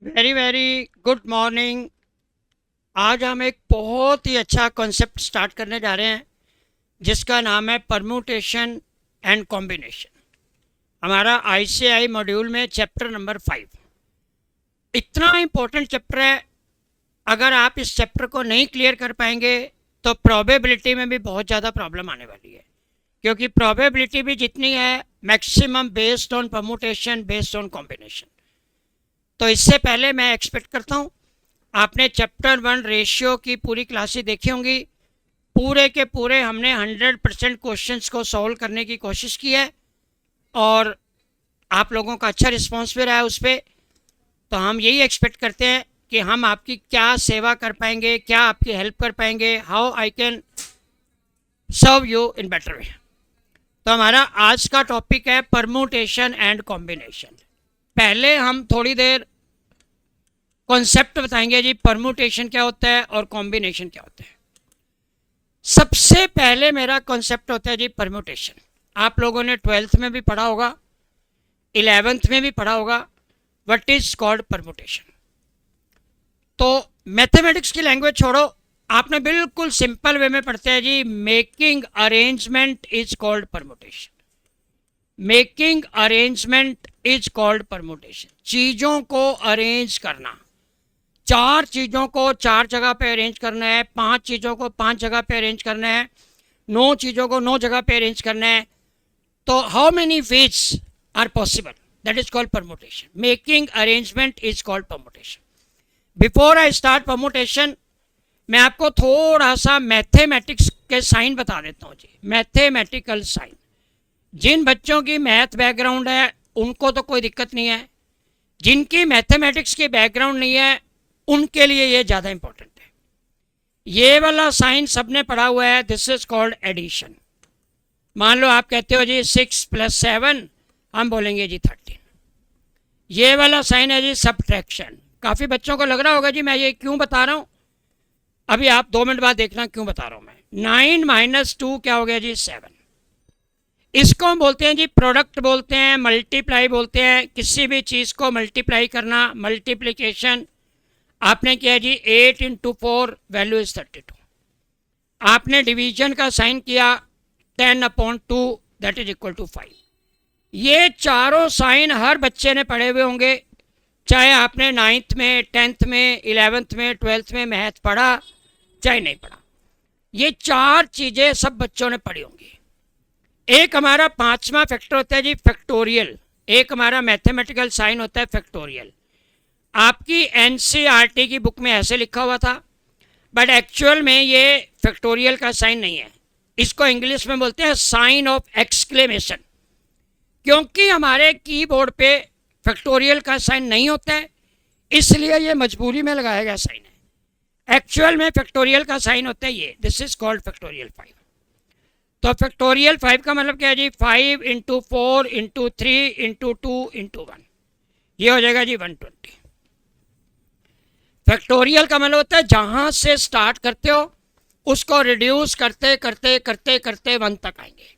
Very very good morning. आज हम एक बहुत ही अच्छा कॉन्सेप्ट स्टार्ट करने जा रहे हैं जिसका नाम है परम्यूटेशन एंड कॉम्बिनेशन। हमारा आईसीआई मॉड्यूल में चैप्टर नंबर 5। इतना इम्पोर्टेंट चैप्टर है, अगर आप इस चैप्टर को नहीं क्लियर कर पाएंगे तो प्रोबेबिलिटी में भी बहुत ज़्यादा प्रॉब्लम आने वाली है, क्योंकि प्रोबेबिलिटी भी जितनी है maximum based on permutation based on combination. तो इससे पहले मैं एक्सपेक्ट करता हूँ आपने चैप्टर 1 रेशियो की पूरी क्लासेस देखी होंगी। पूरे के पूरे हमने 100% क्वेश्चंस को सॉल्व करने की कोशिश की है और आप लोगों का अच्छा रिस्पांस भी रहा है उस पर। तो हम यही एक्सपेक्ट करते हैं कि हम आपकी क्या सेवा कर पाएंगे, क्या आपकी हेल्प कर पाएंगे, how I can serve you in better way. तो हमारा आज का टॉपिक है परम्यूटेशन एंड कॉम्बिनेशन। पहले हम थोड़ी देर कॉन्सेप्ट बताएंगे जी, परम्यूटेशन क्या होता है और कॉम्बिनेशन क्या होता है। सबसे पहले मेरा कॉन्सेप्ट होता है जी परम्यूटेशन। आप लोगों ने 12th में भी पढ़ा होगा, 11th में भी पढ़ा होगा, व्हाट इज कॉल्ड परम्यूटेशन। तो मैथमेटिक्स की लैंग्वेज छोड़ो, आपने बिल्कुल सिंपल वे में पढ़ते हैं जी, making arrangement is called permutation. Making arrangement is called permutation. चीज़ों को अरेंज करना, 4 चीज़ों को 4 जगह पे अरेंज करना है, 5 चीज़ों को 5 जगह पे अरेंज करना है, 9 चीज़ों को 9 जगह पे अरेंज करना है। तो how many ways are possible, that is called permutation. Making arrangement is called permutation. Before I start permutation, मैं आपको थोड़ा सा मैथमेटिक्स के साइन बता देता हूँ जी। मैथमेटिकल साइन, जिन बच्चों की मैथ बैकग्राउंड है उनको तो कोई दिक्कत नहीं है, जिनकी मैथमेटिक्स की बैकग्राउंड नहीं है उनके लिए ये ज़्यादा इंपॉर्टेंट है। ये वाला साइन सबने पढ़ा हुआ है, दिस इज कॉल्ड एडिशन। मान लो आप कहते हो जी 6 + 7, हम बोलेंगे जी 13। ये वाला साइन है जी सब्ट्रैक्शन। काफ़ी बच्चों को लग रहा होगा जी मैं ये क्यों बता रहा हूँ, अभी आप 2 मिनट बाद देखना क्यों बता रहा हूँ मैं। 9 - 2 क्या हो गया जी 7। इसको हम बोलते हैं जी प्रोडक्ट बोलते हैं, मल्टीप्लाई बोलते हैं। किसी भी चीज़ को मल्टीप्लाई करना, मल्टीप्लिकेशन। आपने किया जी 8 × 4 वैल्यू इज 32। आपने डिवीजन का साइन किया 10/2 दैट इज इक्वल टू 5। ये चारों साइन हर बच्चे ने पढ़े हुए होंगे, चाहे आपने 9th में, 10th में, 11th में, 12th में मैथ पढ़ा चाहे नहीं पढ़ा। ये 4 चीज़ें सब बच्चों ने पढ़ी होंगी। एक हमारा 5वां फैक्टर होता है जी फैक्टोरियल। एक हमारा मैथमेटिकल साइन होता है फैक्टोरियल। आपकी एनसीईआरटी की बुक में ऐसे लिखा हुआ था, बट एक्चुअल में ये फैक्टोरियल का साइन नहीं है। इसको इंग्लिश में बोलते हैं साइन ऑफ एक्सक्लेमेशन, क्योंकि हमारे कीबोर्ड पे फैक्टोरियल का साइन नहीं होता है, इसलिए ये मजबूरी में लगाया गया साइन है। एक्चुअल में फैक्टोरियल का साइन होता है ये, दिस इज कॉल्ड फैक्टोरियल 5। तो फैक्टोरियल 5 का मतलब क्या है जी, 5 × 4 × 3 × 2 × 1, ये हो जाएगा जी 120। फैक्टोरियल का मतलब होता है जहां से स्टार्ट करते हो उसको रिड्यूस करते करते करते करते 1 तक आएंगे।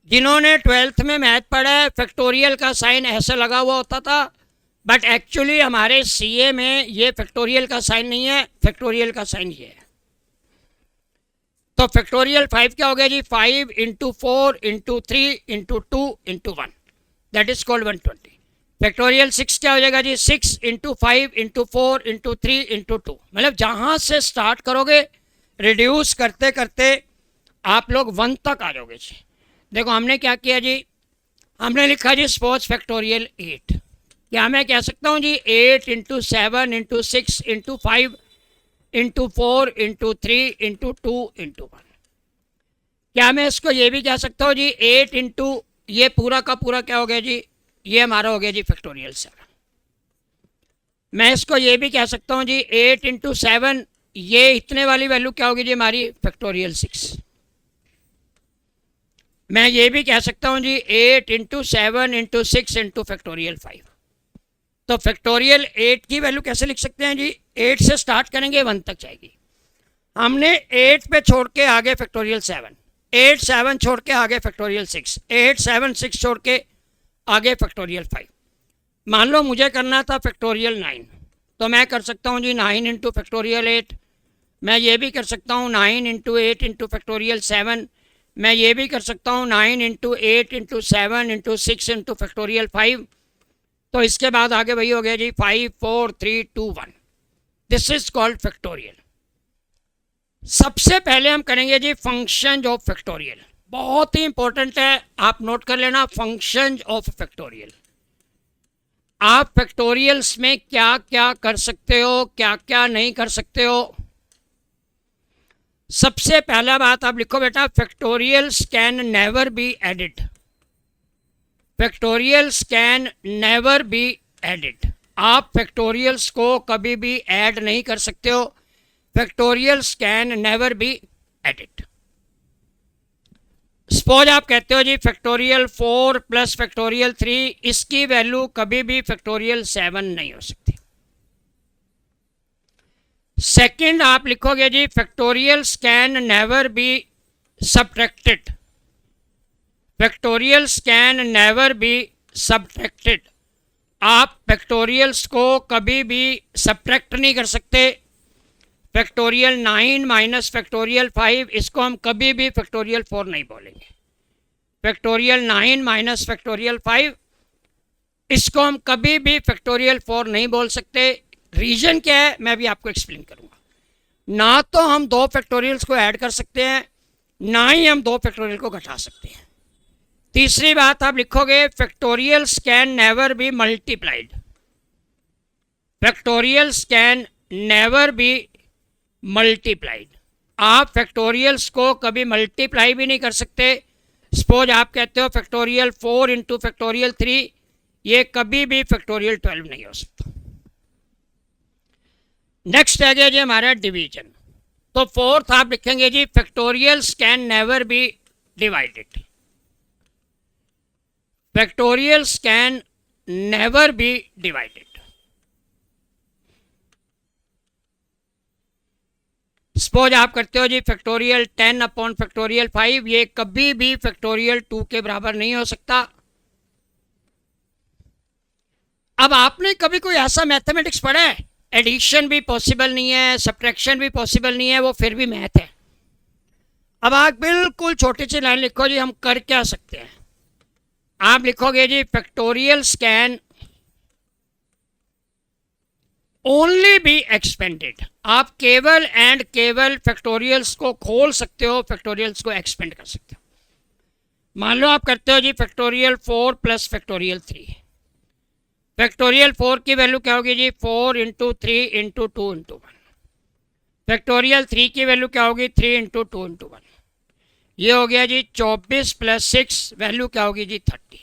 जिन्होंने 12th में मैथ पढ़ा है, फैक्टोरियल का साइन ऐसे लगा हुआ होता था, बट एक्चुअली हमारे सीए में ये फैक्टोरियल का साइन नहीं है, फैक्टोरियल का साइन ये है। तो फैक्टोरियल 5 क्या हो गया जी, 5 × 4 × 3 × 2 × 1 दैट इज कॉल्ड 120। फैक्टोरियल 6 क्या हो जाएगा जी, 6 × 5 × 4 × 3 × 2। मतलब जहां से स्टार्ट करोगे रिड्यूस करते करते आप लोग 1 तक आ जाओगे जी। देखो हमने क्या किया जी, हमने लिखा जी स्पोर्ट्स फैक्टोरियल 8। क्या मैं कह सकता हूँ जी 8 × 7 × 6 × 5 × 4 × 3 × 2 × 1। क्या मैं इसको ये भी कह सकता हूँ जी 8 × ये पूरा का पूरा क्या हो गया जी, ये हमारा हो गया जी फैक्टोरियल 7। मैं इसको ये भी कह सकता हूँ जी 8 × 7, ये इतने वाली वैल्यू क्या होगी जी हमारी फैक्टोरियल 6। मैं ये भी कह सकता हूँ जी 8 × 7 × 6 × फैक्टोरियल 5। तो फैक्टोरियल 8 की वैल्यू कैसे लिख सकते हैं जी, 8 से स्टार्ट करेंगे 1 तक जाएगी। हमने 8 पे छोड़ के आगे फैक्टोरियल 7, 8 7 छोड़ के आगे फैक्टोरियल 6, 8 7 6 छोड़ के आगे फैक्टोरियल 5। मान लो मुझे करना था फैक्टोरियल 9, तो मैं कर सकता हूँ जी 9 इंटू फैक्टोरियल 8। मैं ये भी कर सकता हूँ 9 इंटू 8 इंटू फैक्टोरियल 7। मैं ये भी कर सकता हूँ 9 इंटू 8 इंटू 7 इंटू 6 इंटू फैक्टोरियल 5। तो इसके बाद आगे वही हो गया जी 5 4 3 2 1। This is called factorial. सबसे पहले हम करेंगे जी फंक्शन ऑफ फैक्टोरियल। बहुत ही इंपॉर्टेंट है, आप नोट कर लेना, फंक्शन ऑफ फैक्टोरियल। आप फैक्टोरियल्स में क्या क्या कर सकते हो, क्या क्या नहीं कर सकते हो। सबसे पहला बात आप लिखो बेटा, factorials can never be added. Factorials can never be added. आप फैक्टोरियल्स को कभी भी ऐड नहीं कर सकते हो। Factorials can never be added. Suppose आप कहते हो जी फैक्टोरियल 4 प्लस फैक्टोरियल 3, इसकी वैल्यू कभी भी फैक्टोरियल 7 नहीं हो सकती। सेकंड आप लिखोगे जी factorials can never be subtracted. Factorials can never be subtracted. आप फैक्टोरियल्स को कभी भी सब्ट्रैक्ट नहीं कर सकते। फैक्टोरियल 9 माइनस फैक्टोरियल 5, इसको हम कभी भी फैक्टोरियल 4 नहीं बोलेंगे। फैक्टोरियल 9 माइनस फैक्टोरियल 5, इसको हम कभी भी फैक्टोरियल 4 नहीं बोल सकते। रीज़न क्या है मैं भी आपको एक्सप्लेन करूंगा। ना तो हम दो फैक्टोरियल्स को ऐड कर सकते हैं, ना ही हम दो फैक्टोरियल को घटा सकते हैं। तीसरी बात आप लिखोगे factorials can never B multiplied. Factorials can never B multiplied. आप फैक्टोरियल्स को कभी मल्टीप्लाई भी नहीं कर सकते। सपोज आप कहते हो फैक्टोरियल 4 इंटू फैक्टोरियल 3, ये कभी भी फैक्टोरियल 12 नहीं हो सकता। नेक्स्ट आ गया जी हमारा डिवीजन। तो फोर्थ आप लिखेंगे जी factorials can never be divided. Factorials can never be divided. Suppose आप करते हो जी फैक्टोरियल 10 अपॉन फैक्टोरियल 5, ये कभी भी फैक्टोरियल 2 के बराबर नहीं हो सकता। अब आपने कभी कोई ऐसा मैथमेटिक्स पढ़ा है, एडिशन भी पॉसिबल नहीं है, सब्ट्रैक्शन भी पॉसिबल नहीं है, वो फिर भी मैथ है। अब आप बिल्कुल छोटी सी लाइन लिखो जी, हम कर क्या सकते हैं। आप लिखोगे जी factorials can only be expanded. आप केवल एंड केवल फैक्टोरियल्स को खोल सकते हो, फैक्टोरियल्स को एक्सपेंड कर सकते हो। मान लो आप करते हो जी फैक्टोरियल 4 प्लस फैक्टोरियल 3। फैक्टोरियल 4 की वैल्यू क्या होगी जी 4 इंटू 3 इंटू 2 इंटू 1। फैक्टोरियल 3 की वैल्यू क्या होगी 3 इंटू 2 इंटू 1। ये हो गया जी 24 प्लस 6, वैल्यू क्या होगी जी 30।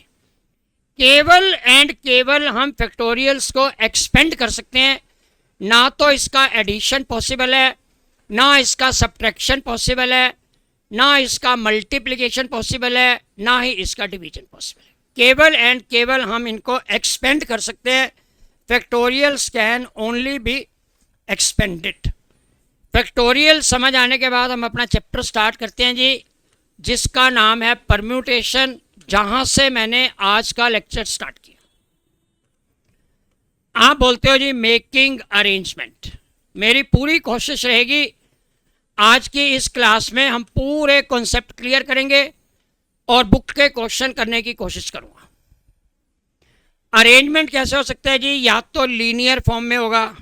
केवल एंड केवल हम फैक्टोरियल्स को एक्सपेंड कर सकते हैं। ना तो इसका एडिशन पॉसिबल है, ना इसका सब्ट्रैक्शन पॉसिबल है, ना इसका मल्टीप्लिकेशन पॉसिबल है, ना ही इसका डिवीजन पॉसिबल है। केवल एंड केवल हम इनको एक्सपेंड कर सकते हैं। Factorials can only be expanded. Factorial समझ आने के बाद हम अपना चैप्टर स्टार्ट करते हैं जी, जिसका नाम है परम्यूटेशन, जहां से मैंने आज का लेक्चर स्टार्ट किया। आप बोलते हो जी मेकिंग अरेंजमेंट। मेरी पूरी कोशिश रहेगी आज की इस क्लास में हम पूरे कॉन्सेप्ट क्लियर करेंगे और बुक के क्वेश्चन करने की कोशिश करूंगा। अरेंजमेंट कैसे हो सकता है जी, या तो लीनियर फॉर्म में होगा,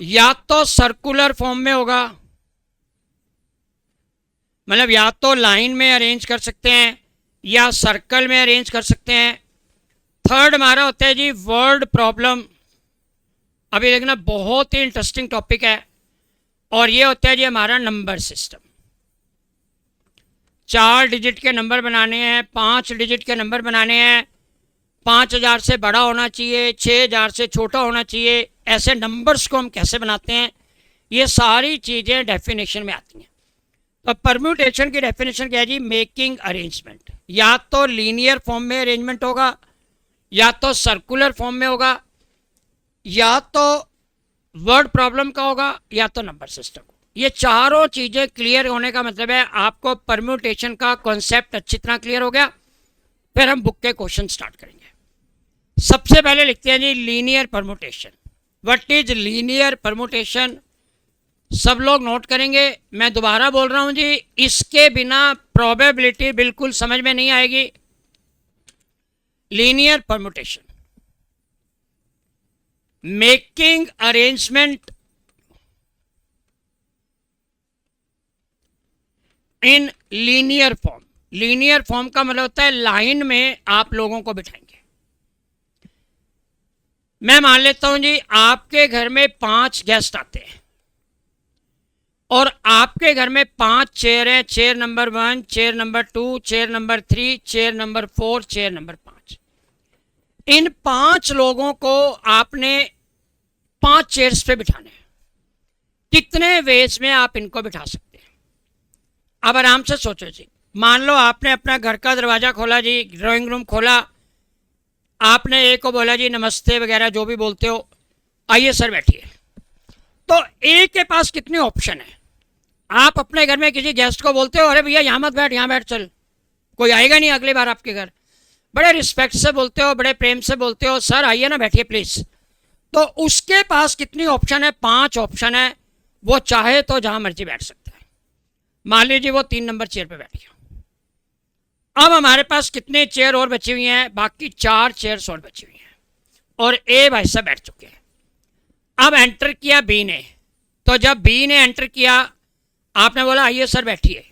या तो सर्कुलर फॉर्म में होगा, मतलब या तो लाइन में अरेंज कर सकते हैं या सर्कल में अरेंज कर सकते हैं। थर्ड हमारा होता है जी वर्ड प्रॉब्लम। अभी देखना बहुत ही इंटरेस्टिंग टॉपिक है। और ये होता है जी हमारा नंबर सिस्टम। 4 डिजिट के नंबर बनाने हैं, 5 डिजिट के नंबर बनाने हैं, 5000 से बड़ा होना चाहिए, 6000 से छोटा होना चाहिए। ऐसे नंबर्स को हम कैसे बनाते हैं, ये सारी चीज़ें डेफिनेशन में आती हैं। तो परम्यूटेशन की डेफिनेशन क्या है जी, मेकिंग अरेंजमेंट। या तो लीनियर फॉर्म में अरेंजमेंट होगा, या तो सर्कुलर फॉर्म में होगा, या तो वर्ड प्रॉब्लम का होगा, या तो नंबर सिस्टम। ये चारों चीज़ें क्लियर होने का मतलब है आपको परम्यूटेशन का कॉन्सेप्ट अच्छी तरह क्लियर हो गया। फिर हम बुक के क्वेश्चन स्टार्ट करेंगे। सबसे पहले लिखते हैं जी linear permutation. What is linear permutation? सब लोग नोट करेंगे, मैं दोबारा बोल रहा हूं जी, इसके बिना प्रोबेबिलिटी बिल्कुल समझ में नहीं आएगी। Linear permutation, making arrangement in linear form. Linear form का मतलब होता है लाइन में आप लोगों को बिठाएंगे। मैं मान लेता हूं जी आपके घर में 5 गेस्ट आते हैं और आपके घर में 5 चेयर है, chair number 1, chair number 2, chair number 3, chair number 4, chair number 5। इन 5 लोगों को आपने 5 चेयर्स पे बिठाना है। कितने वेज में आप इनको बिठा सकते हैं? अब आराम से सोचो जी। मान लो आपने अपना घर का दरवाज़ा खोला जी, ड्राइंग रूम खोला, आपने ए को बोला जी नमस्ते वगैरह जो भी बोलते हो, आइए सर बैठिए। तो ए के पास कितने ऑप्शन है? आप अपने घर में किसी गेस्ट को बोलते हो अरे भैया यहाँ मत बैठ, यहाँ बैठ चल, कोई आएगा नहीं अगली बार आपके घर। बड़े रिस्पेक्ट से बोलते हो, बड़े प्रेम से बोलते हो, सर आइए ना बैठिए प्लीज़। तो उसके पास कितनी ऑप्शन है? 5 ऑप्शन है। वो चाहे तो जहाँ मर्जी बैठ सकता है। मान लीजिए वो 3 नंबर चेयर पर बैठ गया। अब हमारे पास कितने चेयर और बची हुई हैं? बाकी 4 चेयर्स और बची हुई हैं और ए भाई साहब बैठ चुके हैं। अब एंटर किया बी ने, तो जब बी ने एंटर किया आपने बोला आइए सर बैठिए।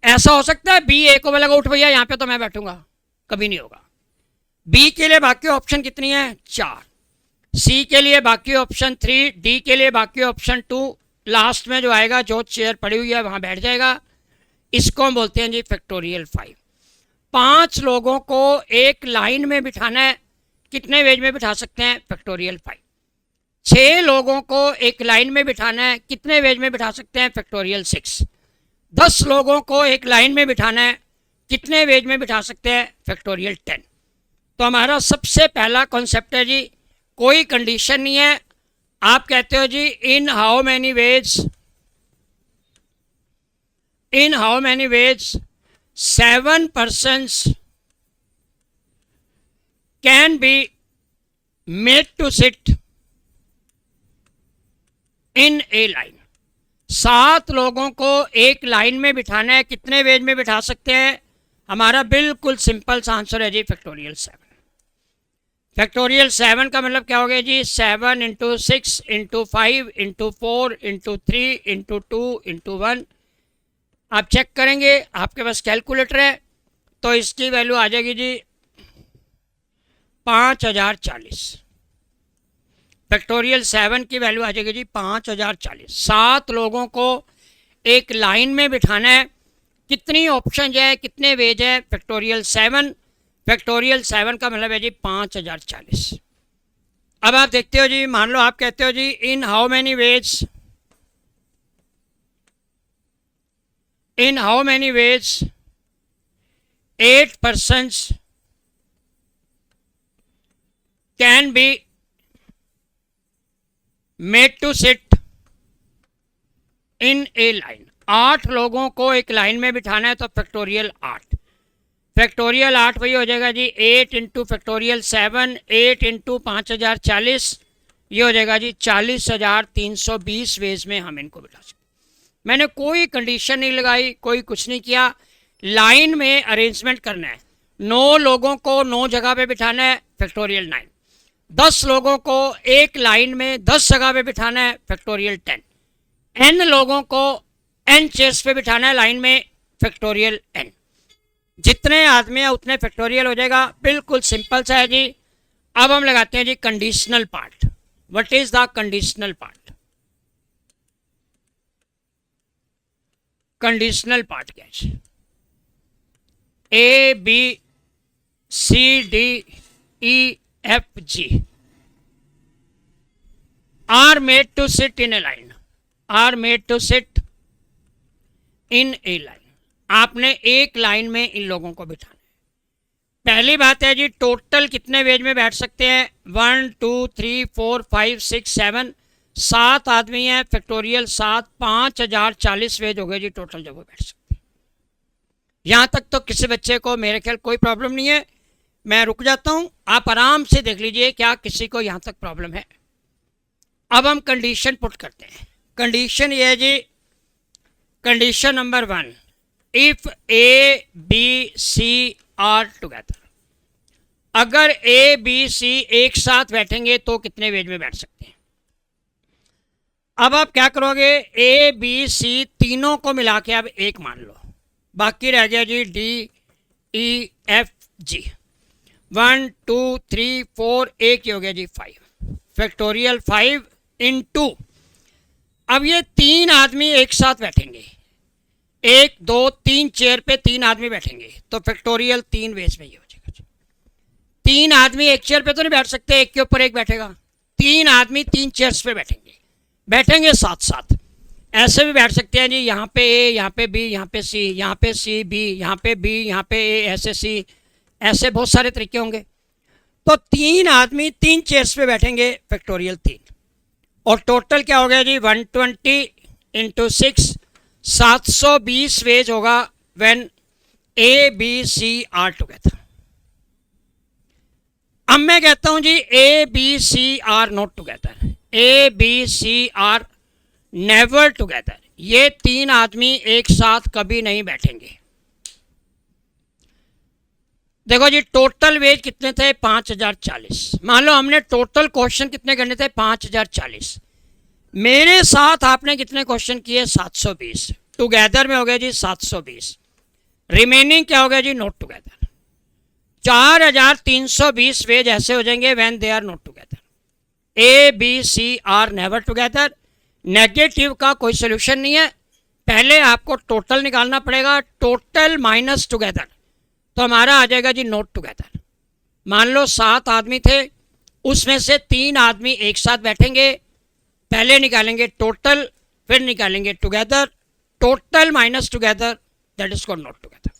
ऐसा हो सकता है बी ए को बोलेगा उठ भैया यहाँ पे तो मैं बैठूंगा? कभी नहीं होगा। बी के लिए बाकी ऑप्शन कितनी है? 4। सी के लिए बाकी ऑप्शन 3, डी के लिए बाकी ऑप्शन 2, लास्ट में जो आएगा जो चेयर पड़ी हुई है वहां बैठ जाएगा। इसको हम बोलते हैं जी फैक्टोरियल 5। 5 लोगों को एक लाइन में बिठाना है, कितने वेज में बिठा सकते हैं? फैक्टोरियल 5। 6 लोगों को एक लाइन में बिठाना है, कितने वेज में बिठा सकते हैं? फैक्टोरियल 6। 10 लोगों को एक लाइन में बिठाना है, कितने वेज में बिठा सकते हैं? फैक्टोरियल 10। तो हमारा सबसे पहला कॉन्सेप्ट है जी, कोई कंडीशन नहीं है। आप कहते हो जी in how many ways, in how many ways 7 persons can be made to sit in a line। 7 लोगों को एक लाइन में बिठाना है, कितने वेज में बिठा सकते हैं? हमारा बिल्कुल सिंपल सा आंसर है जी फैक्टोरियल 7। फैक्टोरियल 7 का मतलब क्या हो गया जी? 7 × 6 × 5 × 4 × 3 × 2 × 1। आप चेक करेंगे आपके पास कैलकुलेटर है तो इसकी वैल्यू आ जाएगी जी 5040। फैक्टोरियल 7 की वैल्यू आ जाएगी जी 5040। 7 लोगों को एक लाइन में बिठाना है, कितनी ऑप्शन है, कितने वेज है? फैक्टोरियल 7। फैक्टोरियल 7 का मतलब है जी 5040। अब आप देखते हो जी, मान लो आप कहते हो जी in how many ways, in how many ways 8 persons can be made to sit in a line। 8 लोगों को एक लाइन में बिठाना है तो फैक्टोरियल 8। फैक्टोरियल 8 वही हो जाएगा जी 8 × फैक्टोरियल 7, 8 × 5040, ये हो जाएगा जी 40,320 वेज में हम इनको बिठा सकते। मैंने कोई कंडीशन नहीं लगाई, कोई कुछ नहीं किया। लाइन में अरेंजमेंट करना है। 9 लोगों को 9 जगह पे बिठाना है, फैक्टोरियल 9। 10 लोगों को एक लाइन में 10 जगह पे बिठाना है, फैक्टोरियल 10। n लोगों को n चेयर्स पे बिठाना है लाइन में, फैक्टोरियल n। जितने आदमी हैं उतने फैक्टोरियल हो जाएगा। बिल्कुल सिंपल सा है जी। अब हम लगाते हैं जी conditional part. What is the conditional part? Conditional part क्या है? A B C D E F G are made to sit in a line, are made to sit in a line। आपने एक लाइन में इन लोगों को बिठाना है। पहली बात है जी टोटल कितने वेज में बैठ सकते हैं? 1 2 3 4 5 6 7। 7 आदमी हैं, फैक्टोरियल 7, 5040 वेज हो गए जी टोटल जब वो बैठ सकते हैं। यहाँ तक तो किसी बच्चे को मेरे ख्याल कोई प्रॉब्लम नहीं है। मैं रुक जाता हूँ। आप आराम से देख लीजिए क्या किसी को यहाँ तक प्रॉब्लम है। अब हम कंडीशन पुट करते हैं। कंडीशन ये है जी, condition number 1, if A B C are together, अगर ए बी सी एक साथ बैठेंगे तो कितने वेज में बैठ सकते हैं। अब आप क्या करोगे, ए बी सी तीनों को मिला के अब एक मान लो, बाकी रह गया जी डी ई एफ जी। 1 2 3 4, एक ही हो गया जी 5, फैक्टोरियल 5 × अब ये 3 आदमी एक साथ बैठेंगे, 1 2 3 चेयर पे 3 आदमी बैठेंगे तो फैक्टोरियल 3 वेज में ही हो जाएगा। 3 आदमी एक चेयर पे तो नहीं बैठ सकते, एक के ऊपर एक बैठेगा। 3 आदमी 3 चेयर्स पे बैठेंगे साथ साथ। ऐसे भी बैठ सकते हैं जी, यहाँ पे ए, यहाँ पे बी, यहाँ पे सी, यहाँ पे सी बी, यहाँ पे बी, यहाँ पे ए, ऐसे सी, ऐसे बहुत सारे तरीके होंगे। तो 3 आदमी 3 चेयर्स पे बैठेंगे, फैक्टोरियल 3, और टोटल क्या हो गया जी 120 × 6, 720 वेज होगा when A B C are together. अब मैं कहता हूं जी A B C are not together, A B C are never together. ये 3 आदमी एक साथ कभी नहीं बैठेंगे। देखो जी टोटल वेज कितने थे 5040। मान लो हमने टोटल क्वेश्चन कितने करने थे 5040, मेरे साथ आपने कितने क्वेश्चन किए 720, टुगेदर में हो गया जी 720, रिमेनिंग क्या हो गया जी नॉट टुगेदर। 4320 वेज ऐसे हो जाएंगे when they are not together. A B C are never together. Negative का कोई सोल्यूशन नहीं है, पहले आपको टोटल निकालना पड़ेगा, टोटल माइनस टुगेदर, तो हमारा आ जाएगा जी नॉट टुगेदर। मान लो 7 आदमी थे, उसमें से 3 आदमी एक साथ बैठेंगे, पहले निकालेंगे टोटल, फिर निकालेंगे together, total minus together, that is called not together.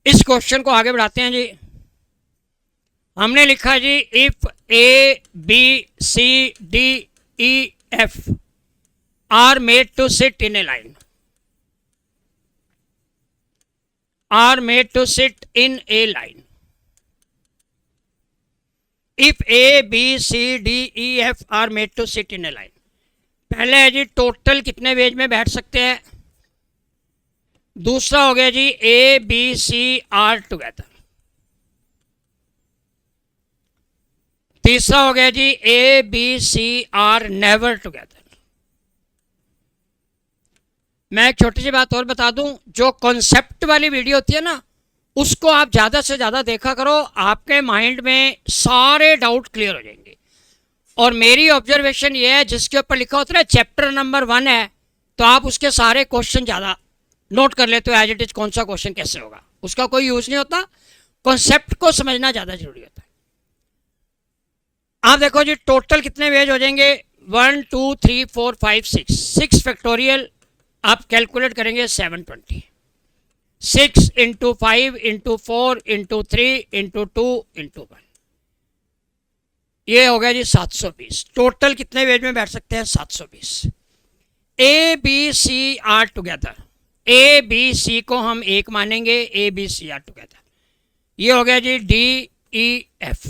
इस क्वेश्चन को आगे बढ़ाते हैं जी। हमने लिखा जी if A B C D E F are made to sit in a line, are made to sit in a line. If A, B, C, D, E, F are made to sit in a line. पहले है जी total कितने ways में बैठ सकते हैं, दूसरा हो गया जी A, B, C are together, तीसरा हो गया जी A, B, C are never together। मैं एक छोटी सी बात और बता दूं, जो कॉन्सेप्ट वाली वीडियो होती है ना, उसको आप ज़्यादा से ज़्यादा देखा करो, आपके माइंड में सारे डाउट क्लियर हो जाएंगे। और मेरी ऑब्जर्वेशन ये है, जिसके ऊपर लिखा होता है चैप्टर नंबर 1 है, तो आप उसके सारे क्वेश्चन ज़्यादा नोट कर लेते हो एज इट इज, कौन सा क्वेश्चन कैसे होगा, उसका कोई यूज़ नहीं होता, कॉन्सेप्ट को समझना ज़्यादा जरूरी होता है। आप देखो जी टोटल कितने वेज हो जाएंगे 1 2 3 4 5 6, 6 फैक्टोरियल आप कैलकुलेट करेंगे 720, 6 × 5 × 4 × 3 × 2 × 1, ये हो गया जी 720। टोटल कितने वेज में बैठ सकते हैं 720। A B C are together, A B C को हम एक मानेंगे, A B C are together, ये हो गया जी डी ई एफ,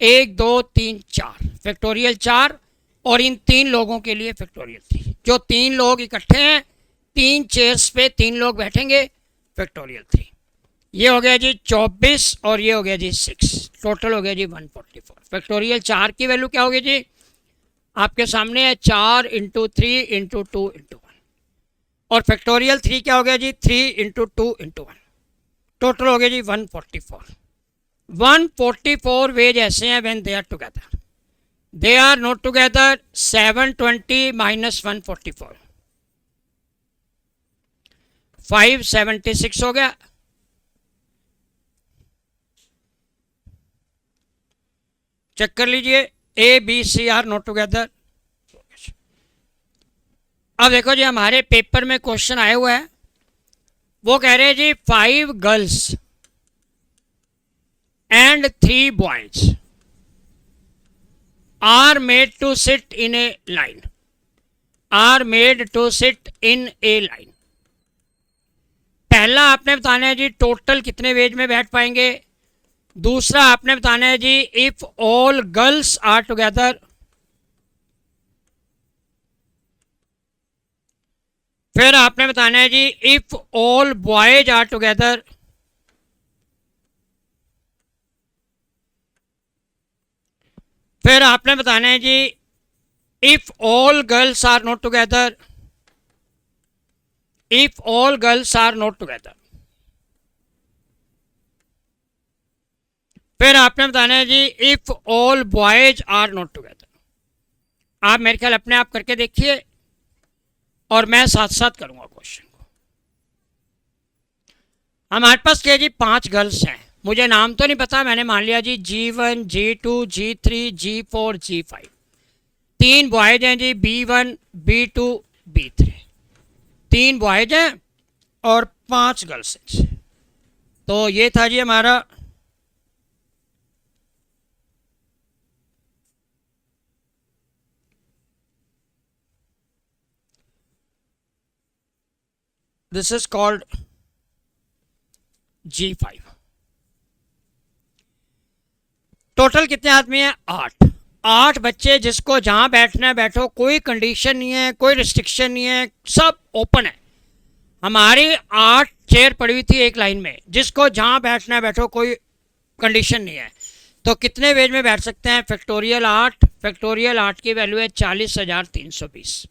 1 2 3 4 फैक्टोरियल 4, और इन 3 लोगों के लिए फैक्टोरियल 3। जो 3 लोग इकट्ठे हैं 3 चेयर्स पे 3 लोग बैठेंगे, फैक्टोरियल 3। ये हो गया जी 24 और ये हो गया जी 6, टोटल हो गया जी 144। फैक्टोरियल 4 की वैल्यू क्या होगी जी, आपके सामने है 4 × 3 × 2 × 1, और फैक्टोरियल 3 क्या हो गया जी 3 × 2 × 1, टोटल हो गया जी 144। 144 वेज ऐसे हैं when they are together, they are not together. 720 - 144, 576 हो गया। चेक कर लीजिए, A B C are not together. अब देखो जी हमारे पेपर में क्वेश्चन आए हुए हैं, वो कह रहे हैं जी 5 girls and 3 boys are made to sit in a line, are made to sit in a line. पहला आपने बताना है जी टोटल कितने वेज में बैठ पाएंगे, दूसरा आपने बताना है जी if all girls are together. फिर आपने बताना है जी if all boys are together. फिर आपने बताना है जी if all girls are not together. If all girls are not together. फिर आपने बताना है जी if all boys are not together. आप मेरे ख्याल अपने आप करके देखिए और मैं साथ साथ करूंगा क्वेश्चन को। हमारे पास क्या जी 5 गर्ल्स हैं, मुझे नाम तो नहीं पता, मैंने मान लिया जी G1 G2 G3 G4 G5। 3 boys हैं जी B1 B2 B3। 3 बॉयज हैं और 5 गर्ल्स हैं। तो ये था जी हमारा this is called G5। Total कितने आदमी हैं? 8। 8 बच्चे, जिसको जहां बैठना है बैठो, कोई कंडीशन नहीं है, कोई रिस्ट्रिक्शन नहीं है, सब ओपन है। हमारी 8 चेयर पड़ी हुई थी एक लाइन में, जिसको जहां बैठना है बैठो, कोई कंडीशन नहीं है। तो कितने वेज में बैठ सकते हैं? फैक्टोरियल 8। फैक्टोरियल 8 की वैल्यू है 40,320।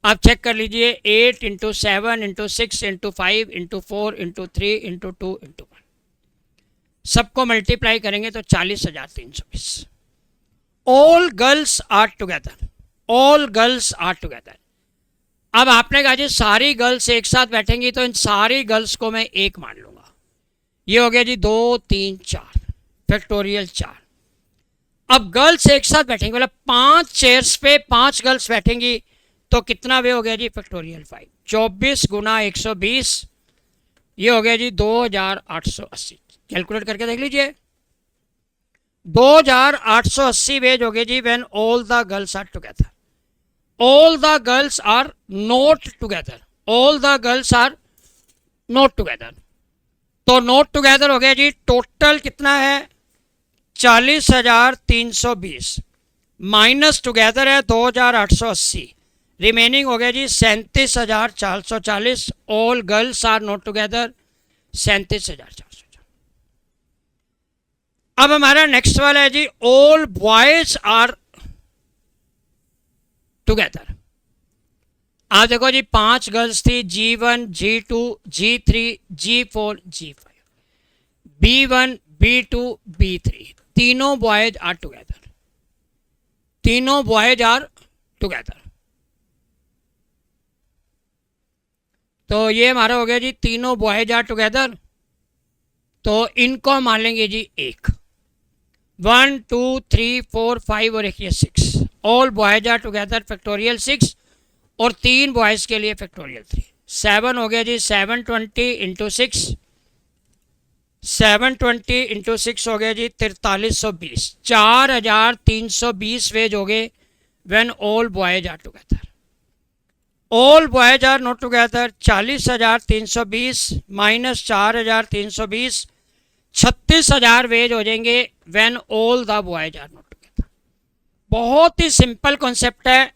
आप चेक कर लीजिए 8 into 7 into 6 into 5 into 4 into 3 into 2 into 1, सबको मल्टीप्लाई करेंगे तो 40,320। All girls are together. All girls are together. अब आपने कहा जी सारी गर्ल्स एक साथ बैठेंगी, तो इन सारी गर्ल्स को मैं एक मान लूंगा। ये हो गया जी 2 3 4 फैक्टोरियल 4। अब गर्ल्स एक साथ बैठेंगी, मतलब 5 चेयर्स पे 5 गर्ल्स बैठेंगी, तो कितना वे हो गया जी फैक्टोरियल 5। 24 गुना 120, ये हो गया जी 2880। कैलकुलेट करके देख लीजिए। 2880 वेज हो गए जी when all the girls are together. All the girls are not together. All the girls are not together. तो नॉट टुगेदर हो गया जी, टोटल कितना है? 40,320 माइनस टुगेदर है 2880, रिमेनिंग हो गया जी 37,440। All girls are not together 37,440। अब हमारा नेक्स्ट वाला है जी ऑल बॉयज आर टुगेदर। आप देखो जी 5 गर्ल्स थी, G1 G2 G3 G4 G5, B1 B2 B3, तीनों बॉयज आर टुगेदर। तीनों बॉयज आर टुगेदर। तो ये हमारा हो गया जी तीनों बॉयज आर टुगेदर। तो इनको मान लेंगे जी 1 1 2 3 4 5 और एक ये 6। All boys are together factorial 6 और 3 बॉयज के लिए फैक्टोरियल 3। 7 हो गया जी 720 इंटू 6। 720 इंटू 6 हो गया जी 4320। 4320 वेज हो गए when all boys are together. All boys are not together 40,320 minus 4,320, 36,000 ways हो जाएंगे when all the boys are not together. बहुत ही सिंपल कॉन्सेप्ट है,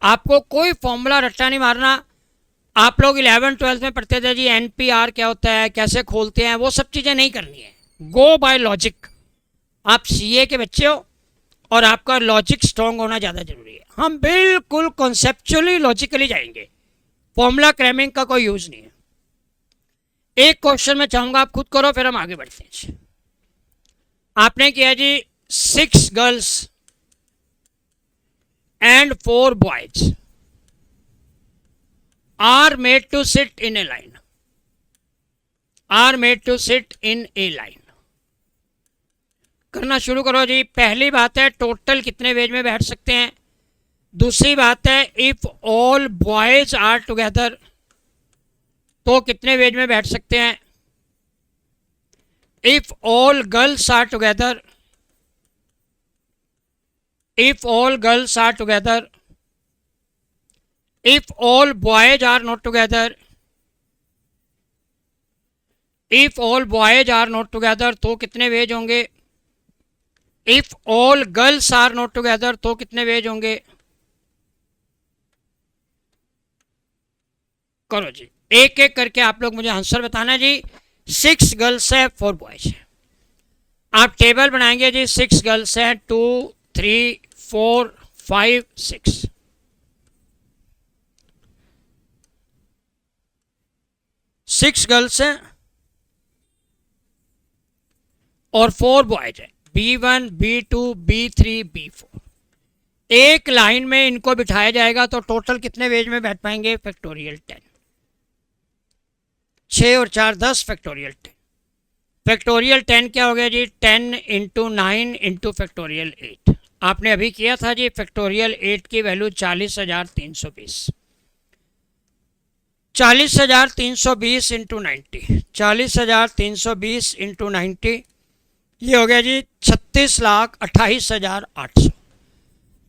आपको कोई फॉर्मूला रट्टा नहीं मारना। आप लोग 11th-12th में पढ़ते थे जी NPR क्या होता है, कैसे खोलते हैं, वो सब चीज़ें नहीं करनी है। गो बाय लॉजिक। आप CA के बच्चे हो और आपका लॉजिक स्ट्रॉन्ग होना ज़्यादा जरूरी है। हम बिल्कुल कॉन्सेप्चुअली लॉजिकली जाएंगे, फॉर्मूला क्रैमिंग का कोई यूज़ नहीं है। एक क्वेश्चन मैं चाहूंगा आप खुद करो, फिर हम आगे बढ़ते हैं। आपने किया जी 6 girls and 4 boys are made to sit in a line, are made to sit in a line। करना शुरू करो जी। पहली बात है टोटल कितने वेज में बैठ सकते हैं। दूसरी बात है if all boys are together तो कितने वेज में बैठ सकते हैं। If all girls are together, if all girls are together, if all boys are not together, if all boys are not together तो कितने वेज होंगे? If all girls are not together तो कितने वेज होंगे? करो जी, एक एक करके आप लोग मुझे आंसर बताना जी। 6 गर्ल्स है, 4 बॉयज है। आप टेबल बनाएंगे जी। 6 गर्ल्स है, 2 3 4 5 6। 6 गर्ल्स हैं और 4 बॉयज है, B1 B2 B3 B4। एक लाइन में इनको बिठाया जाएगा तो टोटल कितने वेज में बैठ पाएंगे? फैक्टोरियल 10। 6 और 4 10, फैक्टोरियल 10। फैक्टोरियल 10 क्या हो गया जी? 10 इंटू 9 इंटू फैक्टोरियल 8। आपने अभी किया था जी। फैक्टोरियल 8 की वैल्यू 40,320। 40,320 इंटू 90, 40,320 इंटू 90, ये हो गया जी 36,28,800।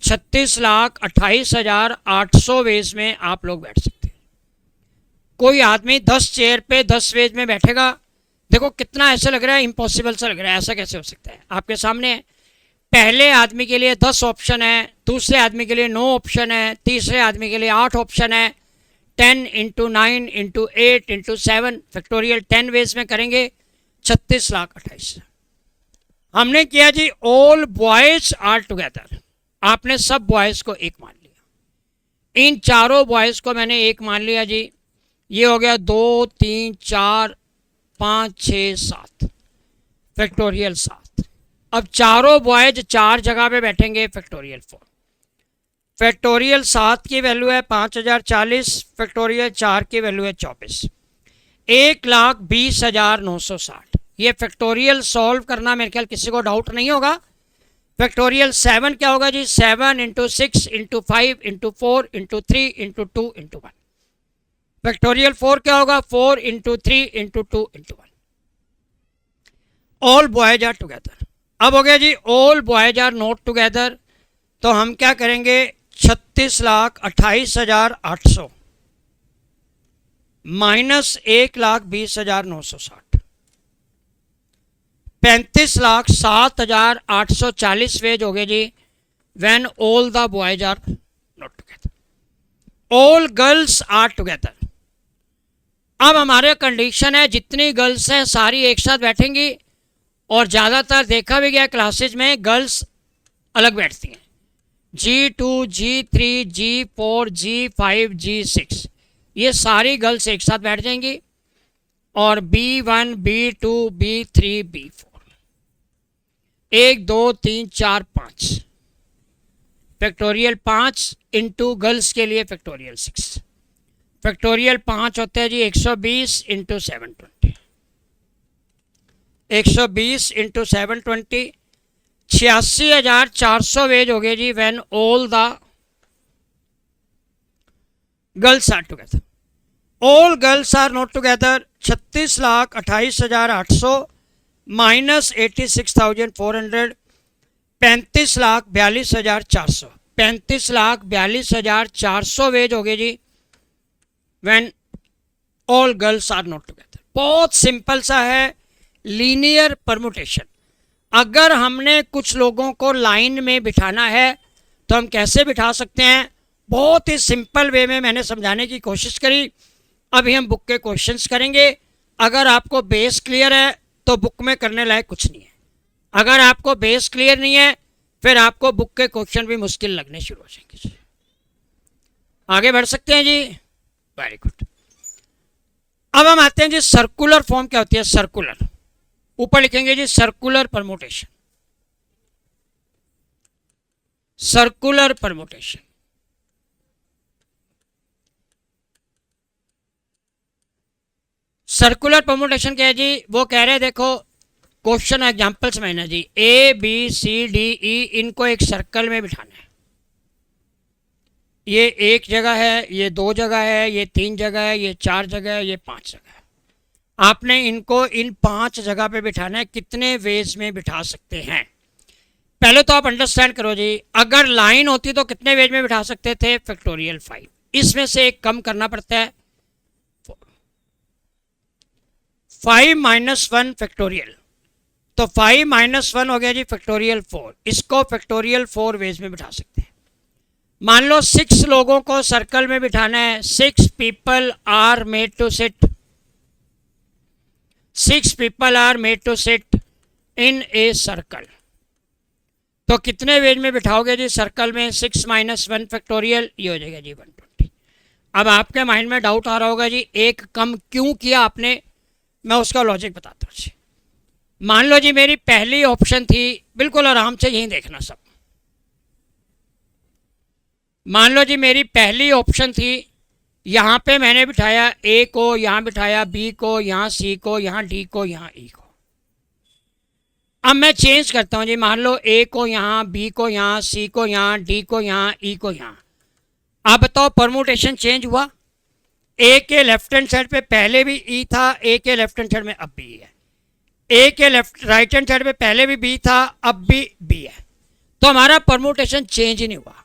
36,28,800 वेज में आप लोग बैठ सकते हैं। कोई आदमी 10 चेयर पे 10 वेज में बैठेगा? देखो कितना ऐसा लग रहा है, इम्पॉसिबल सा लग रहा है। ऐसा कैसे हो सकता है? आपके सामने पहले आदमी के लिए 10 ऑप्शन है, दूसरे आदमी के लिए 9 ऑप्शन है, तीसरे आदमी के लिए 8 ऑप्शन है। 10 into 9 into 8 into 7, factorial 10 ways में करेंगे 36,28,000। हमने किया जी ऑल बॉयज आर टुगेदर। आपने सब बॉयज को एक मान लिया। इन चारों बॉयज को मैंने एक मान लिया जी। ये हो गया 2 3 4 5 6 7, फैक्टोरियल 7। अब चारों बॉयज 4 जगह पे बैठेंगे, फैक्टोरियल 4। फैक्टोरियल 7 की वैल्यू है 5,040, फैक्टोरियल 4 की वैल्यू है 24। 1,20,960। ये फैक्टोरियल सॉल्व करना मेरे ख्याल किसी को डाउट नहीं होगा। फैक्टोरियल 7 क्या होगा जी? 7 into 6 into 5 into 4 into 3 into 2 into 1। Factorial 4 क्या होगा? 4 into 3 into 2 into 1। All boys are together. अब हो गया जी all boys are not together. तो हम क्या करेंगे? 36,28,800 माइनस 1,20,960, 35,07,840 वेज हो गए जी। When all the boys are not together, all girls are together. अब हमारे कंडीशन है जितनी गर्ल्स हैं सारी एक साथ बैठेंगी, और ज़्यादातर देखा भी गया क्लासेज में गर्ल्स अलग बैठती हैं। G2 G3 G4 G5 G6 ये सारी गर्ल्स एक साथ बैठ जाएंगी, और B1 B2 B3 B4 1 2 3 4 5, factorial 5 into girls के लिए फैक्टोरियल 6। फैक्टोरियल 5 होता है जी 120 इंटू 720, 120 इंटू 720, 86,400 वेज हो गए जी। When all the girls are together, all girls are not together. 36,28,800 minus 86,400, 35,42,400, 35,42,400 ways हो गए जी। When all girls are not together. बहुत सिंपल सा है, लीनियर परमुटेशन। अगर हमने कुछ लोगों को लाइन में बिठाना है तो हम कैसे बिठा सकते हैं? बहुत ही सिंपल वे में मैंने समझाने की कोशिश करी। अभी हम बुक के क्वेश्चंस करेंगे। अगर आपको बेस क्लियर है तो बुक में करने लायक कुछ नहीं है। अगर आपको बेस क्लियर नहीं है फिर आपको बुक के क्वेश्चन भी मुश्किल लगने शुरू हो जाएंगे। आगे बढ़ सकते हैं जी। Very good. अब हम आते हैं जी सर्कुलर फॉर्म क्या होती है? सर्कुलर, ऊपर लिखेंगे जी circular permutation. Circular permutation, circular permutation क्या है जी? वो कह रहे हैं देखो क्वेश्चन एग्जांपल समझना जी। A B C D E इनको एक सर्कल में बिठाना है। ये एक जगह है, ये 2 जगह है, ये 3 जगह है, ये 4 जगह है, ये 5 जगह है। आपने इनको इन 5 जगह पे बिठाना है। कितने वेज में बिठा सकते हैं? पहले तो आप अंडरस्टैंड करो जी। अगर लाइन होती तो कितने वेज में बिठा सकते थे? फैक्टोरियल 5। इसमें से एक कम करना पड़ता है, 5 माइनस 1 फैक्टोरियल, तो 5 माइनस 1 हो गया जी फैक्टोरियल 4। इसको फैक्टोरियल 4 वेज में बिठा सकते हैं। मान लो 6 लोगों को सर्कल में बिठाना है, 6 people are made to sit, 6 people are made to sit in a circle. तो कितने वेज में बिठाओगे जी सर्कल में? 6 माइनस 1 फैक्टोरियल, ये हो जाएगा जी 120। अब आपके माइंड में डाउट आ रहा होगा जी एक कम क्यों किया आपने, मैं उसका लॉजिक बताता हूँ जी। मान लो जी मेरी पहली ऑप्शन थी, बिल्कुल आराम से यहीं देखना सब। मान लो जी मेरी पहली ऑप्शन थी, यहाँ पे मैंने बिठाया ए को, यहाँ बिठाया बी को, यहाँ सी को, यहाँ डी को, यहाँ ई को। अब मैं चेंज करता हूँ जी, मान लो ए को यहाँ, बी को यहाँ, सी को यहाँ, डी को यहाँ, ई को यहाँ। अब बताओ परमुटेशन चेंज हुआ? ए के लेफ्ट हैंड साइड पे पहले भी ई था, ए के लेफ्ट हैंड साइड में अब भी है। ए के राइट हैंड साइड पे पहले भी बी था, अब भी बी है। तो हमारा परमुटेशन चेंज ही नहीं हुआ।